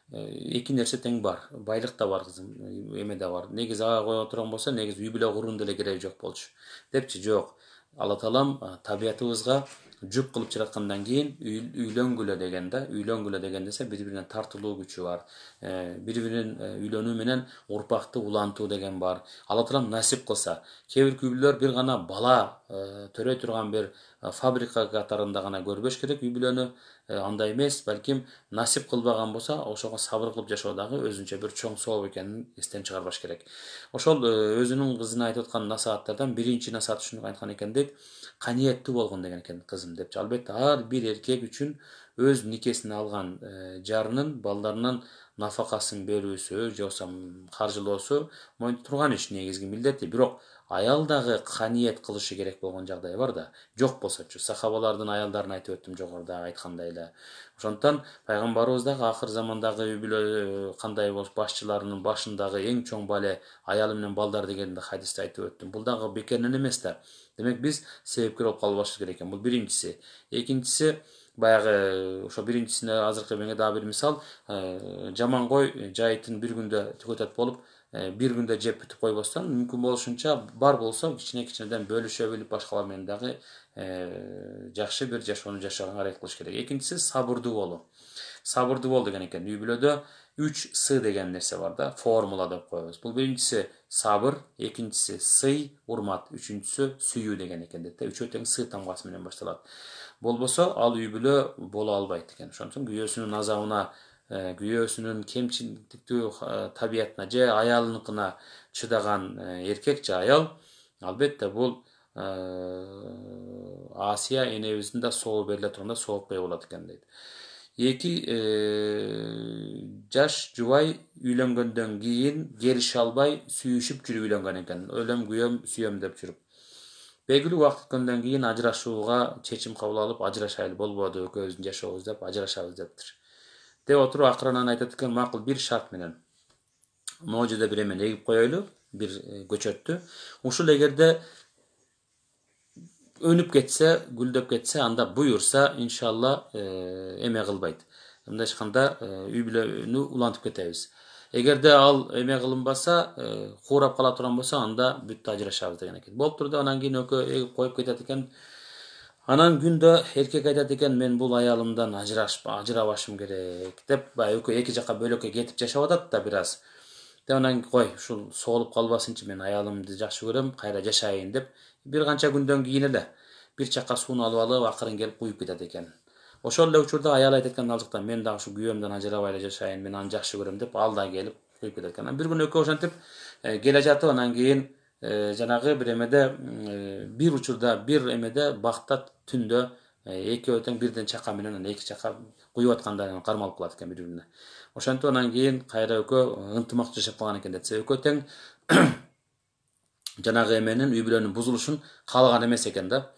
Эки нерсе тең бар. Байлык да бар, кызым, эме да бар. Негизи ага кое турган болсо, негизи үй бүлө куруунун деле кереги жок болчу. Депчи, жок. Алла таалам табиятыбызга жүк кылып жараткандан кийин үйлөнгүлө деген да, үйлөнгүлө деген десе бири-бирине тартылуу күчү бар. Бири-биринин үйлөнүү менен урпакты улантуу деген бар. Алла таалам насип кылса, кээ бир үй бүлөлөр бир гана бала төрөй турган бир фабрика катарында гана көрбөш керек үй бүлөнү. Андай эмес, балким насип кылбаган болсо, ошого сабыр кылып жашоо дагы өзүнчө бир чоң сооп экенин эстен чыгарбаш керек. Ошол өзүнүн кызына айтып аткан насааттардан биринчи насаат ушуну айткан экен дейт. Каниеттүү болгон деген экен кызым депчи. Албетте ар бир эркек үчүн өз никесине алган жарынын, балдарынын нафакасын берүүсү, же болбосо каржылоосу моюнда турган иш, негизги милдети. Бирок аял дагы каниет кылышы керек болгон жагдай бар да. Жок болсочу, сахабалардын аялдарын айтып өттүм жогоруда айткандай эле. Ошондуктан пайгамбарыбыз дагы акыр замандагы үй бүлө кандай болуп башчыларынын башындагы эң чоң бале аялы менен балдар дегенде хадисте айтып өттүм. Бул дагы бекеринен эмес да. Демек биз себепкер болуп калбашыбыз керек экен. Бул биринчиси. Экинчиси баягы ошо биринчисине азыркы меңе дагы бир мисал, жаман кой жайытын бир күндө түгөтөт болуп, бир күндө жеп бүтүп койбостон, мүмкүн болушунча бар болсо кичинеден бөлүшө билип башкалар менен дагы жакшы бир жашоону жашаганга аракет кылыш керек. Экинчиси сабырдуу болуу. Сабырдуу бол деген экен. Үй бүлөдө 3 С деген нерсе бар да, формула деп коебуз. Бул биринчиси сабыр, экинчиси сый, урмат, үчүнчүсү сүйүү деген экен дейт да. Үчөө тең С тамгасы менен башталат. Болбосо ал үй бүлө боло албайт экен. Ошон үчүн күйөөсүнүн азабына, күйөөсүнүн кемчиликтүү табиятына же аялыныкына чыдаган эркек же аял, албетте бул Асия энебиздин да соолу бериле турганда соопкой болот экен дейт. Эки жаш жубай үйлөнгөндөн кийин келише албай сүйүшүп жүрүп үйлөнгөн экен. Өлөм күйөм сүйөм деп жүрүп. Белгилүү убакыт өткөндөн кийин ажырашууга чечим кабыл алып, ажырашайлы болбоду, экөөбүздүн жашообуз деп ажырашабыз дептир. Деп отуруп акыры анан айтат экен, макул бир шарт менен. Могу жерде бир эмени эгип коелу, бир көчөттү. Ушул эгерде өнүп кетсе, гүлдөп кетсе, анда буюрса, иншалла эме кылбайт. Мындайча айтканда, үй бүлөнү улантып кетебиз. Эгерде ал эме кылынбаса, куурап кала турган болсо, анда бүт ажырашабыз деген экен. Болуп турду, анан кийин экөө эгип коюп кетет экен. Анан күндө эркек айтат экен, мен бул аялымдан ажырабашым керек деп, экөө эки жакка бөлөккө кетип жашап атат да бир аз. Деп анан кой, ушул соолуп калбасынчы, мен аялымды жакшы көрөм, кайра жашайын деп, бир канча күндөн кийин эле бир чакка сууну алып акырын келип куюп кетет экен. Ошол эле учурда аял айтат экен алжыктан, мен дагы ушу күйөөмдөн ажырабай эле жашайын, мен аны жакшы көрөм деп, ал да келип куюп кетет экен. Бир күнү экөө ошентип келе жатып, анан кийин жанагы бир эмеде, бир учурда, бир эмеде бакта түндө экөө тең бирден чака менен эки чака куюп атканда кармалып калат экен бири-бирине. Ошентип анан кийин кайра экөө ынтымак жашап калган экен деп. Экөө тең жанагы эменин, үй бүлөнүн бузулушун каалаган эмес экен да.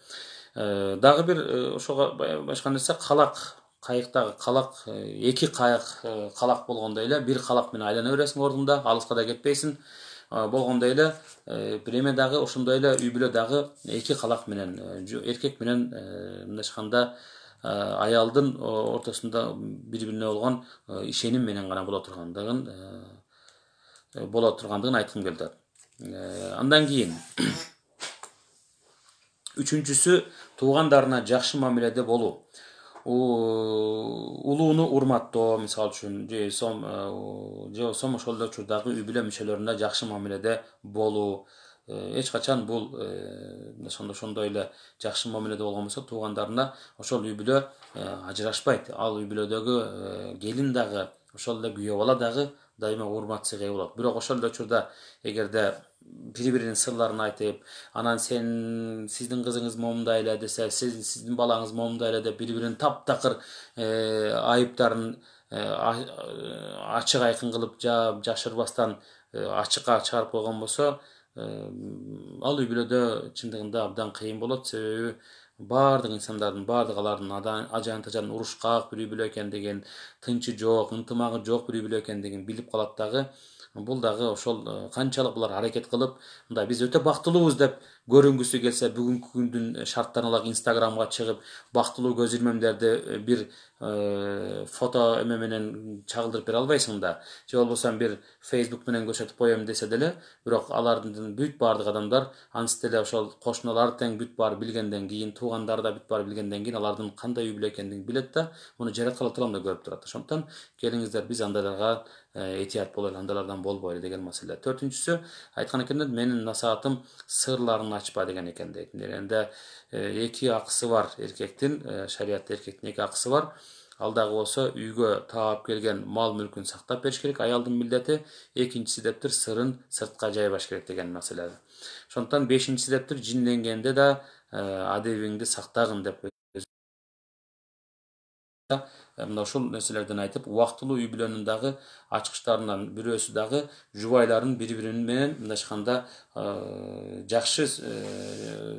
Дагы бир ошого башка нерсе, калак, кайыктагы калак, эки кайык калак болгондой эле, бир калак менен айлана бересиң ордунда, алыска да кетпейсиң. Болгондой эле бир эме дагы ошондой эле үй бүлө дагы эки калак менен, эркек менен мындайча айтканда аялдын ортосунда бири-бирине болгон ишеним менен гана боло тургандыгын айткым келди. Андан кийин үчүнчүсү, туугандарына жакшы мамиледе болуу. Улууну урматтоо, мисалы үчүн, же болбосо ошол эле учурдагы үй бүлө мүчөлөрүнө жакшы мамиледе болуу. Эч качан бул ошондой эле жакшы мамиледе болгон болсо, туугандарына ошол үй бүлө ажырашпайт. Ал үй бүлөдөгү келин дагы, ошол эле күйөө бала дагы дайыма урмат-сыйга ээ болот. Бирок ошол эле учурда эгерде бири-биринин сырларын айтып, анан сиздин кызыңыз момундай эле десе, сиздин балаңыз момундай эле деп бири-биринин таптакыр айыптарын ачык айкын кылып жашырбастан ачыкка чыгарып койгон болсо, ал үй бүлөдө чындыгында абдан кыйын болот. Себеби бардык инсандардын, бардык алардын ажан-тажан урушкак бир үй бүлө экендигин, тынчы жок, ынтымагы жок бир үй бүлө экендигин билип калат дагы. Бул дагы ошол канчалык булар аракет кылып, мындай биз өтө бактылуубуз деп көрүнгүсү келсе, бүгүнкү күндүн шарттарына ылайык Инстаграмга чыгып, бактылуу көз ирмемдерди бир фото эме менен чагылдырып бере албайсың да. Же болбосо бир Facebook менен көрсөтүп коем десе деле, бирок алардын бүт бардык адамдар анысы деле ошол кошуналар тең бүт баары билгенден кийин, туугандары да бүт баары билгенден кийин алардын кандай үй бүлө экендигин билет да, муну жараткалатылам да көрүп турат. Ошондуктан келиңиздер биз андайларга этият бололу, андайлардан болбойлу деген маселе. Төртүнчүсү, айткан экендер, менин насаатым сырларын ачпа деген экен дейт. Энде эки акысы бар эркектин, шариатта эркектин эки акысы бар. Ал дагы болсо үйгө таап келген мал мүлкүн сактап бериш керек, аялдын милдети. Экинчиси дептир, сырын сыртка жайбаш керек деген маселе. Ошондуктан бешинчиси дептир, жинленгенде да адебиңди сактагын деп мына ушул нерселерден айтып, убактылуу үй бүлөнүн дагы ачкычтарынан бирөөсү дагы жубайларын бири-бири менен мындайча айтканда жакшы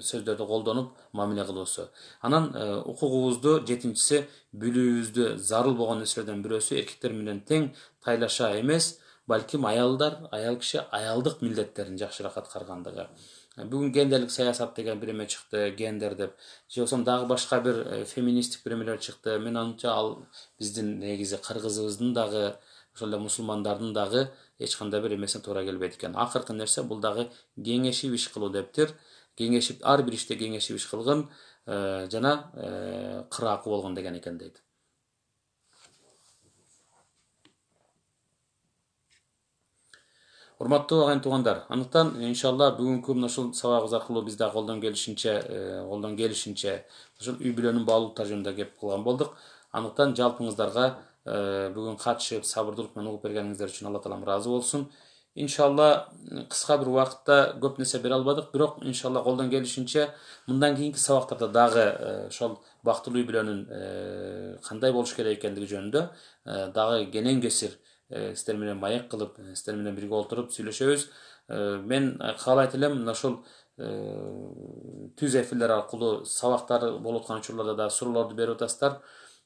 сөздөрдү колдонуп мамиле кылуусу. Анан укугубузду, жетинчиси, билүүбүздү зарыл болгон нерселерден бирөөсү эркектер менен тең тайлаша эмес, балким аял киши аялдык милдеттерин жакшыраак аткаргандыгы. Бүгін гендерлік саясат деген біреме шықты, гендер деп. Же болсам дагы башка бир феминистик биремелер чыкты. Мен анча ал биздин негизи кыргызыбыздын дагы, ошол эле мусулмандардын дагы эч кандай бир эмесине туура келбейт экен. Акыркы нерсе бул дагы кеңешип иш кылуу дептир. Кеңешип, ар бир иште кеңешип иш кылгын жана кыраакы болгон деген экен дейт. Урматтуу агайын туугандар, андыктан иншалла бүгүнкү мына ушул сабагыбыз аркылуу биз да колдон келишинче ушул үй бүлөнүн баалуулуктары жөнүндө кеп кылган болдук. Андыктан жалпыңыздарга бүгүн катышып сабырдуулук менен угуп бергениңиздер үчүн Алла таалам ыраазы болсун. Иншалла кыска бир убакытта көп нерсе бере албадык, бирок иншалла колдон келишинче мындан кийинки сабактарда дагы ошол бактылуу үй бүлөнүн кандай болуш керек экендиги жөнүндө дагы кенен кесир сиздер менен маек кылып, сиздер менен бирге отуруп сүйлөшөбүз. Мен каалайт элем мына ошол түз эфирлер аркылуу сабактар болуп аткан учурларда да суроолорду берип атасыздар.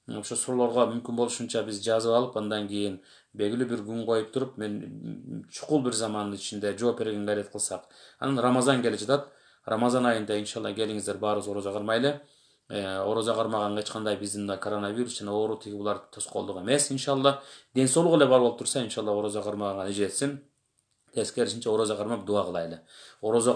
Ошо суроолорго мүмкүн болушунча биз жазып алып, андан кийин белгилүү бир күн коюп туруп, мен чукул бир замандын ичинде жооп бергенге аракет кылсак. Анан Рамазан келе жатат. Рамазан айында иншалла келиңиздер, баарыбыз орозо кармайлы. Орозо кармаганга эч кандай биздин коронавирус жана оору тиги булар тоскоолдук эмес. Иншалла ден соолук эле бар болуп турса, иншалла орозо кармаганга жетсин. Тескерисинче орозо кармап дуа кылайлы. Орозо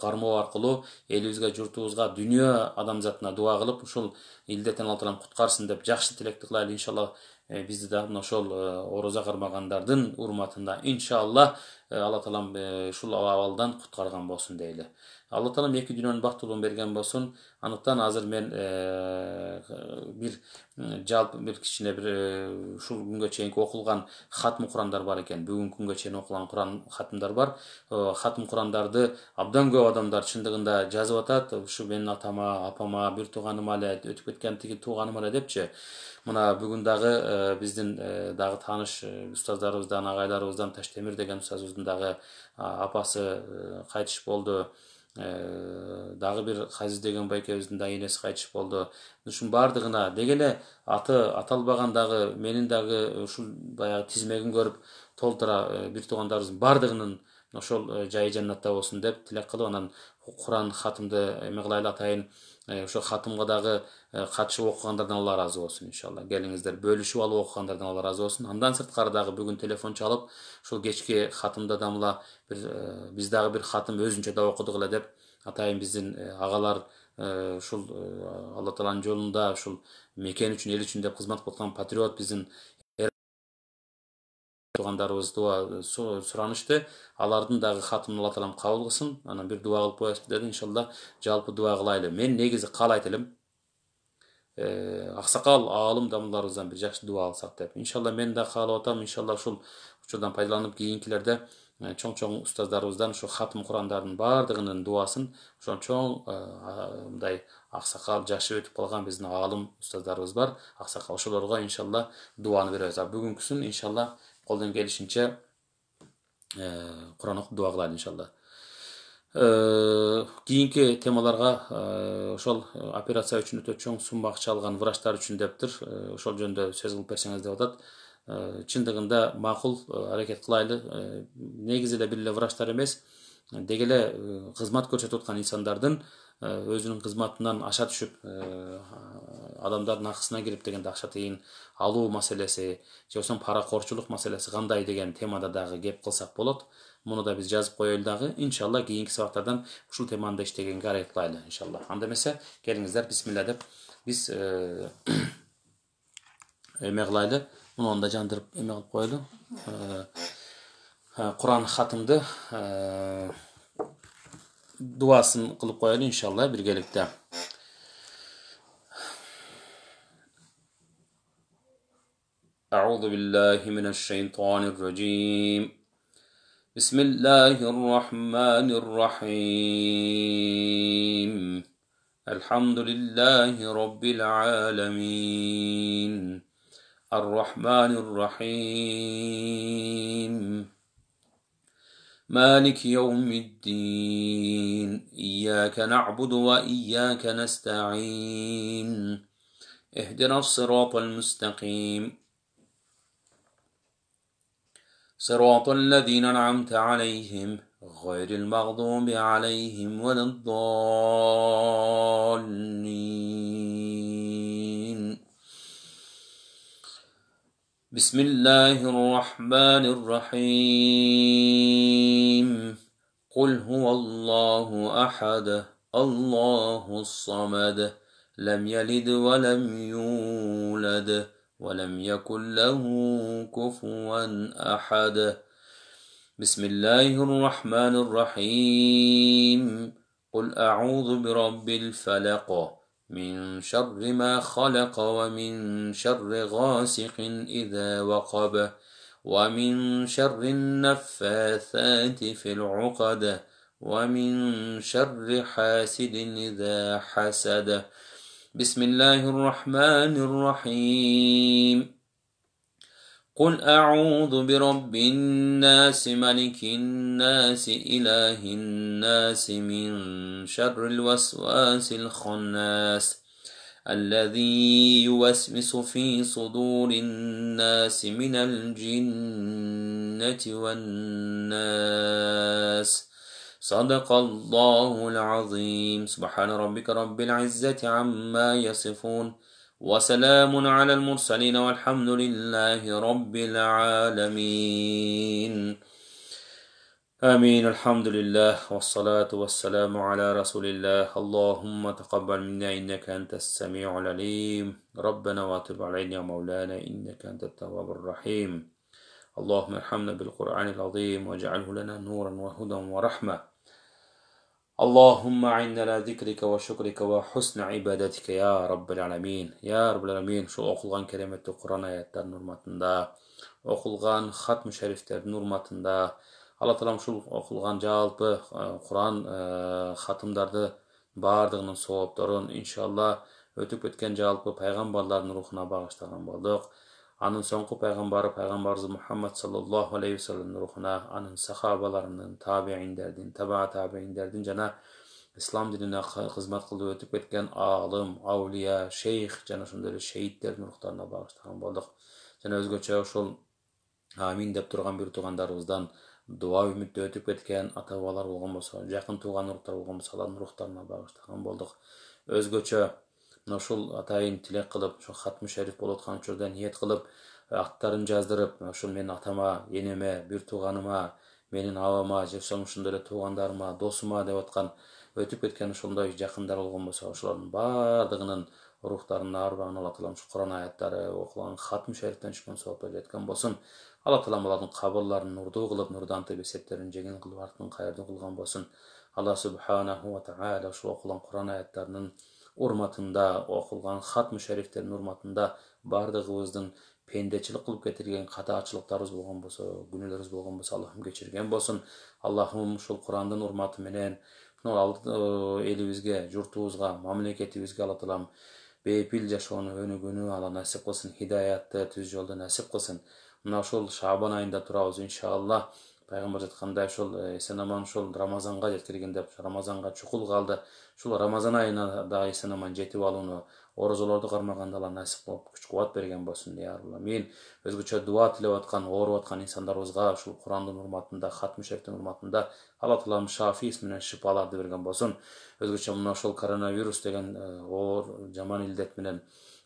кармоо аркылуу элибизге, журтубузга, дүйнө адамзатына дуа кылып, ушул илдеттен Алла таалам куткарсын деп жакшы тилекти кылайлы. Иншалла бизди да ошол орозо кармагандардын урматында иншалла Алла таалам ушул абалдан куткарган болсун дейли. Алла таалам эки дүйнөнүн бактылуулугун берген болсун. Андыктан азыр мен бир жалпы бир кичине бир ушул күнгө чейинки окулган хатым Курандар бар экен. Бүгүнкү күнгө чейин окулган Куран хатымдар бар. Хатым Курандарды абдан көп адамдар чындыгында жазып атат. Ушу менин атама, апама, бир тууганыма эле, өтүп кеткен тиги тууганыма эле депчи. Мына бүгүн дагы биздин дагы тааныш устаздарыбыздан, агайларыбыздан Таштемир деген устазыбыздын дагы апасы кайтыш болду. Дагы бир Казиз деген байкебиздин да энеси кайтыш болду. Ушунун баардыгына деги эле аты аталбаган дагы менин дагы ушул баягы тизмегин көрүп толтура бир туугандарыбыздын баардыгынын ошол жайы жаннатта болсун деп тилек кылып, анан Куран хатымды эме кылайлы атайын. Ошо хатымга дагы катышып окугандардан Алла ыраазы болсун иншалла. Келиңиздер, бөлүшүп алып окугандардан Алла ыраазы болсун. Андан сырткары дагы бүгүн телефон чалып, ушул кечки хатымда дамла биз дагы бир хатым өзүнчө да окудук эле деп атайын биздин агалар ушул Алла тааланын жолунда ушул мекен үчүн, эл үчүн деп кызмат кылып аткан патриот биздин туугандарыбыз дуа суранышты. Алардын дагы хатымын Алла таалам кабыл кылсын. Анан бир дуа кылып коесузбу деди. Иншалла жалпы дуа кылайлы. Мен негизи каалайт элем аксакал аалым дамылдарыбыздан бир жакшы дуа алсак деп. Иншалла мен да каалап атам. Иншалла ушул учурдан пайдаланып кийинкилерде чоң устаздарыбыздан ушу хатым Курандардын баардыгынын дуасын ошон чоң мындай аксакал жашы өтүп калган биздин аалым устаздарыбыз бар. Аксакал ошолорго иншалла дуаны беребиз. Бүгүнкүсүн иншалла колдон келишинче Куран окуп дуа кылайлы иншалла. Кийинки темаларга ошол операция үчүн өтө чоң сумма акча алган врачтар үчүн дептир. Ошол жөнүндө сөз кылып берсеңиз деп атат. Чындыгында макул аракет кылайлы. Негизи эле бир эле врачтар эмес, деги эле кызмат көрсөтүп аткан инсандардын өзүнүн кызматынан аша түшүп адамдардын акысына кирип дегенде акча тыйын алуу маселеси, же болбосо паракорчулук маселеси кандай деген темада дагы кеп кылсак болот. Муну да биз жазып коелу дагы. Иншалла кийинки сабактардан ушул теманы да иштегенге аракет кылайлы иншалла. Анда эмесе келиңиздер бисмилла деп биз эме кылайлы. Муну да жандырып эме кылып коелу. Куран хатымды дуасын кылып коелу иншалла биргеликте. Аузу биллахи минаш шайтанир раджим. Бисмиллахир рахманир рахим. Элхамдулиллахи раббил аламин. Ар-Рахманир рахим. مالك يوم الدين إياك نعبد وإياك نستعين اهدنا الصراط المستقيم صراط الذين أنعمت عليهم غير المغضوب عليهم ولا الضالين. بسم الله الرحمن الرحيم. قل هو الله أحد الله الصمد لم يلد ولم يولد ولم يكن له كفوا أحد. بسم الله الرحمن الرحيم. قل أعوذ برب الفلق من شر ما خلق ومن شر غاسق إذا وقب ومن شر النفاثات في العقد ومن شر حاسد إذا حسد. بسم الله الرحمن الرحيم. قل أعوذ برب الناس ملك الناس إله الناس من شر الوسواس الخناس الذي يوسوس في صدور الناس من الجنة والناس. صدق الله العظيم. سبحان ربك رب العزة عما يصفون وسلام على المرسلين والحمد لله رب العالمين. آمين. الحمد لله والصلاة والسلام على رسول الله. اللهم تقبل منا إنك أنت السميع العليم. ربنا وتب علينا يا مولانا إنك أنت التواب الرحيم. اللهم ارحمنا بالقرآن العظيم واجعله لنا نورا وهدى ورحمة. اللهم أعنا على ذكرك وشكرك وحسن عبادتك يا رب العالمين. يا رب العالمين. Şu okulan keremetli Kur'an ayetlerinin hurmatında, okulan hatm-ı şeriflerin hurmatında, Allah talam şu okulan жалпы Kur'an hatımdарды бардығының соғыптарын иншалла өтіп кеткен жалпы пайғамбарлардың рухына бағыштаған болдық. Анын соңғы пайғамбарымыз Мұхаммад саллаллаху алейхи вассаламның рухына, анын сахабаларының, табииндердің, табииндердің жана ислам диніне қызмет қылып өтіп кеткен алым, аулия, шейх жана ошондой шейиттердин рухтарына бағыштаған болдық. Жана өзгөчө ошол амин деп турган бир туугандарыбыздан дуа үмүттө өтүп кеткен ата бабалар болгон болсо, жакын тууган уруктар болгон болсо, алардын рухтарына багыштаган болдук. Өзгөчө ушул атайын тилек кылып, ошо хатмы шериф болуп аткан учурда ниет кылып, аттарын жаздырып, ошол менин атама, энеме, бир тууганыма, менин абама, же ошондой эле туугандарыма, досума деп аткан өтүп кеткен ошондой жакындар болгон болсо, ошолордун баардыгынын рухтарына арбагын Алла таалам ушу Кур'ан аяттары окулган хатмы шерифтен чыккан соопот жеткен болсун. Алла таалам алардын кабырларын нурдуу кылып, нурдантып эсептерин жеңил кылып, артын кайырдуу кылган болсун. Алла субханаху ва тааля ушу окулган Кур'ан аяттарынын урматында, окулган хатмы шерифтердин урматында баардыгыбыздын пендечилик кылып кетирген катаачылыктарыбыз болгон болсо, күнөөлөрүбүз болгон болсо, Аллахым кечирген болсун. Аллахым ушул Кур'андын урматы менен элибизге, журтубузга, мамлекетибизге Алла таалам бейпил жашоону өнүгүүнү Алла насип кылсын, хидаятты түз жолду насип кылсын. Мына ушул Шабан айында турабыз иншалла. Пайгамбар айткандай ушул эсен аман ушул Рамазанга жеткирген деп, Рамазанга чукул калды. Ушул Рамазан айына да эсен аман жетип алууну, орозолорду кармаганда Алла насип кылып, күч кубат берген болсун я Алла. Мен өзгөчө дуа тилеп аткан, ооруп аткан инсандарыбызга ушул Кур'андын урматында, хатмы шерифтин урматында Алла таалам шафи исминен шифаларды берген болсун. Өзгөчө мына ушул коронавирус деген оор жаман илдет менен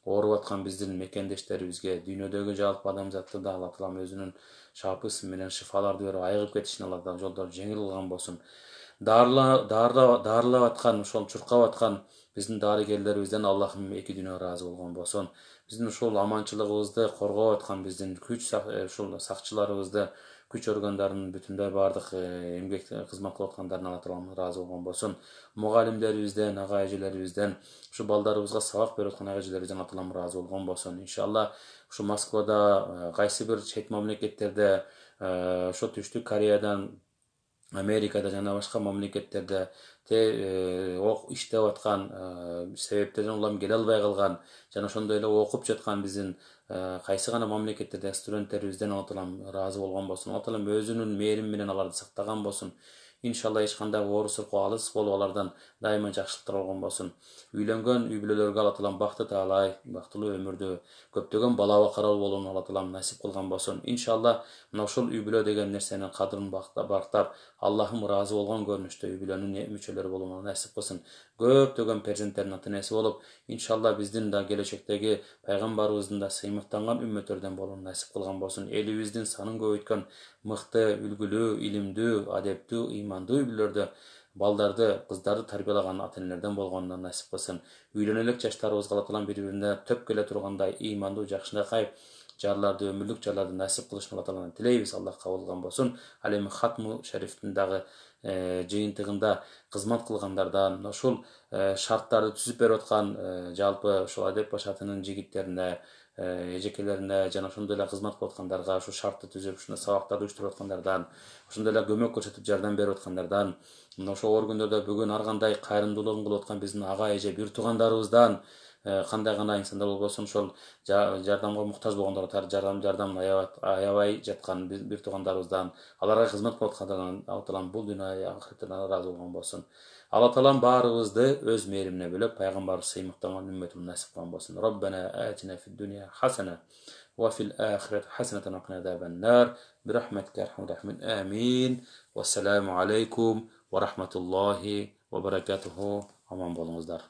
ооруп аткан биздин мекендештерибизге, дүйнөдөгү жалпы адамзатты да Алла таалам өзүнүн шапысы менен шифаларды берип айыгып кетишин Алла таалам жолдорун жеңил кылган болсун. Дарылап аткан, ошол чуркап аткан биздин дарыгерлерибизден Аллахым эки дүйнө ыраазы болгон болсун. Биздин ушул аманчылыгыбызды коргоп аткан биздин күч ушул сакчыларыбызды, күч органдарынын бүтүндөй баардык эмгек кызмат кылып аткандарына Алла таалам ыраазы болгон болсун. Мугалимдерибизден, ага эжелерибизден, ушу балдарыбызга сабак берип аткан ага эжелерибизден Алла таалам ыраазы болгон болсун. Иншалла ушу Москвада, кайсы бир чет мамлекеттерде, ошо Түштүк Кореядан, Америкада жана башка мамлекеттерде иштеп аткан себептерден улам келе албай калган жана ошондой эле окуп жаткан биздин кайсы гана мамлекеттерде студенттерибизден Алла таалам ыраазы болгон болсун. Алла таалам өзүнүн мээрими менен аларды сактаган болсун. İnşallah eч kандай оор сыркы алыс болуп алардан дайыма жакшылыктар болгон болсун. Үйлөнгөн үй бүлөлөргө Алла таалам бакыты таалай, бактылуу өмүрдү, көптөгөн бала бакаралуу болууну Алла таалам насип кылган болсун. Иншалла мына ушул үй бүлө деген нерсенин кадырын бактап, Аллахым ыраазы болгон көрүнүштө үй бүлөнүн мүчөлөрү болууну насип кылсын. Көптөгөн перзенттердин ата энеси болуп, иншалла биздин да келечектеги пайгамбарыбыздын да сыймыктанган үммөттөрдөн болууну насип кылган болсун. Элибиздин санын көбөйткөн мыкты, үлгүлүү, илимдүү, адептүү, ыймандуу үй бүлөлөрдө балдарды, кыздарды тарбиялаган ата энелерден болгонуна насип кылсын. Үйлөнө элек жаштарыбызга Алла таалам бири-бирине төп келе тургандай ыймандуу, жакшынакай жарларды, өмүрлүк жарларды насип кылышын Алла тааладан тилейбиз. Аллах кабыл кылган болсун. Ал эми хатму шарифтин дагы жыйынтыгында кызмат кылгандардан, ушул шарттарды түзүп берип аткан жалпы ушул адеп башатынын жигиттерине, эжекелерине жана ошондой эле кызмат кылып аткандарга, ушу шартты түзүп, ушундай сабактарды уюштуруп аткандардан, ошондой эле көмөк көрсөтүп жардам берип аткандардан, мына ошол оор күндөрдө бүгүн ар кандай кайрымдуулугун кылып аткан биздин ага эже, бир туугандарыбыздан кандай гана инсандар болбосун ошол жардамга муктаж болгондорго жардамын аябай жаткан бир туугандарыбыздан, аларга кызмат кылып аткандардан Алла таалам бул дүйнө ахиреттен ыраазы болгон болсун. Алла таалам баарыбызды өз мээримине бөлөп, пайгамбарыбыз сыймыктанган үммөтүн насип кылган болсун. Роббана атина фид дунья хасана ва фил ахирати хасанатан ва кина азабан нар бирахматика архамар рахимин. Амин. Вассаламу алейкум ва рахматуллахи ва баракатуху. Аман болуңуздар.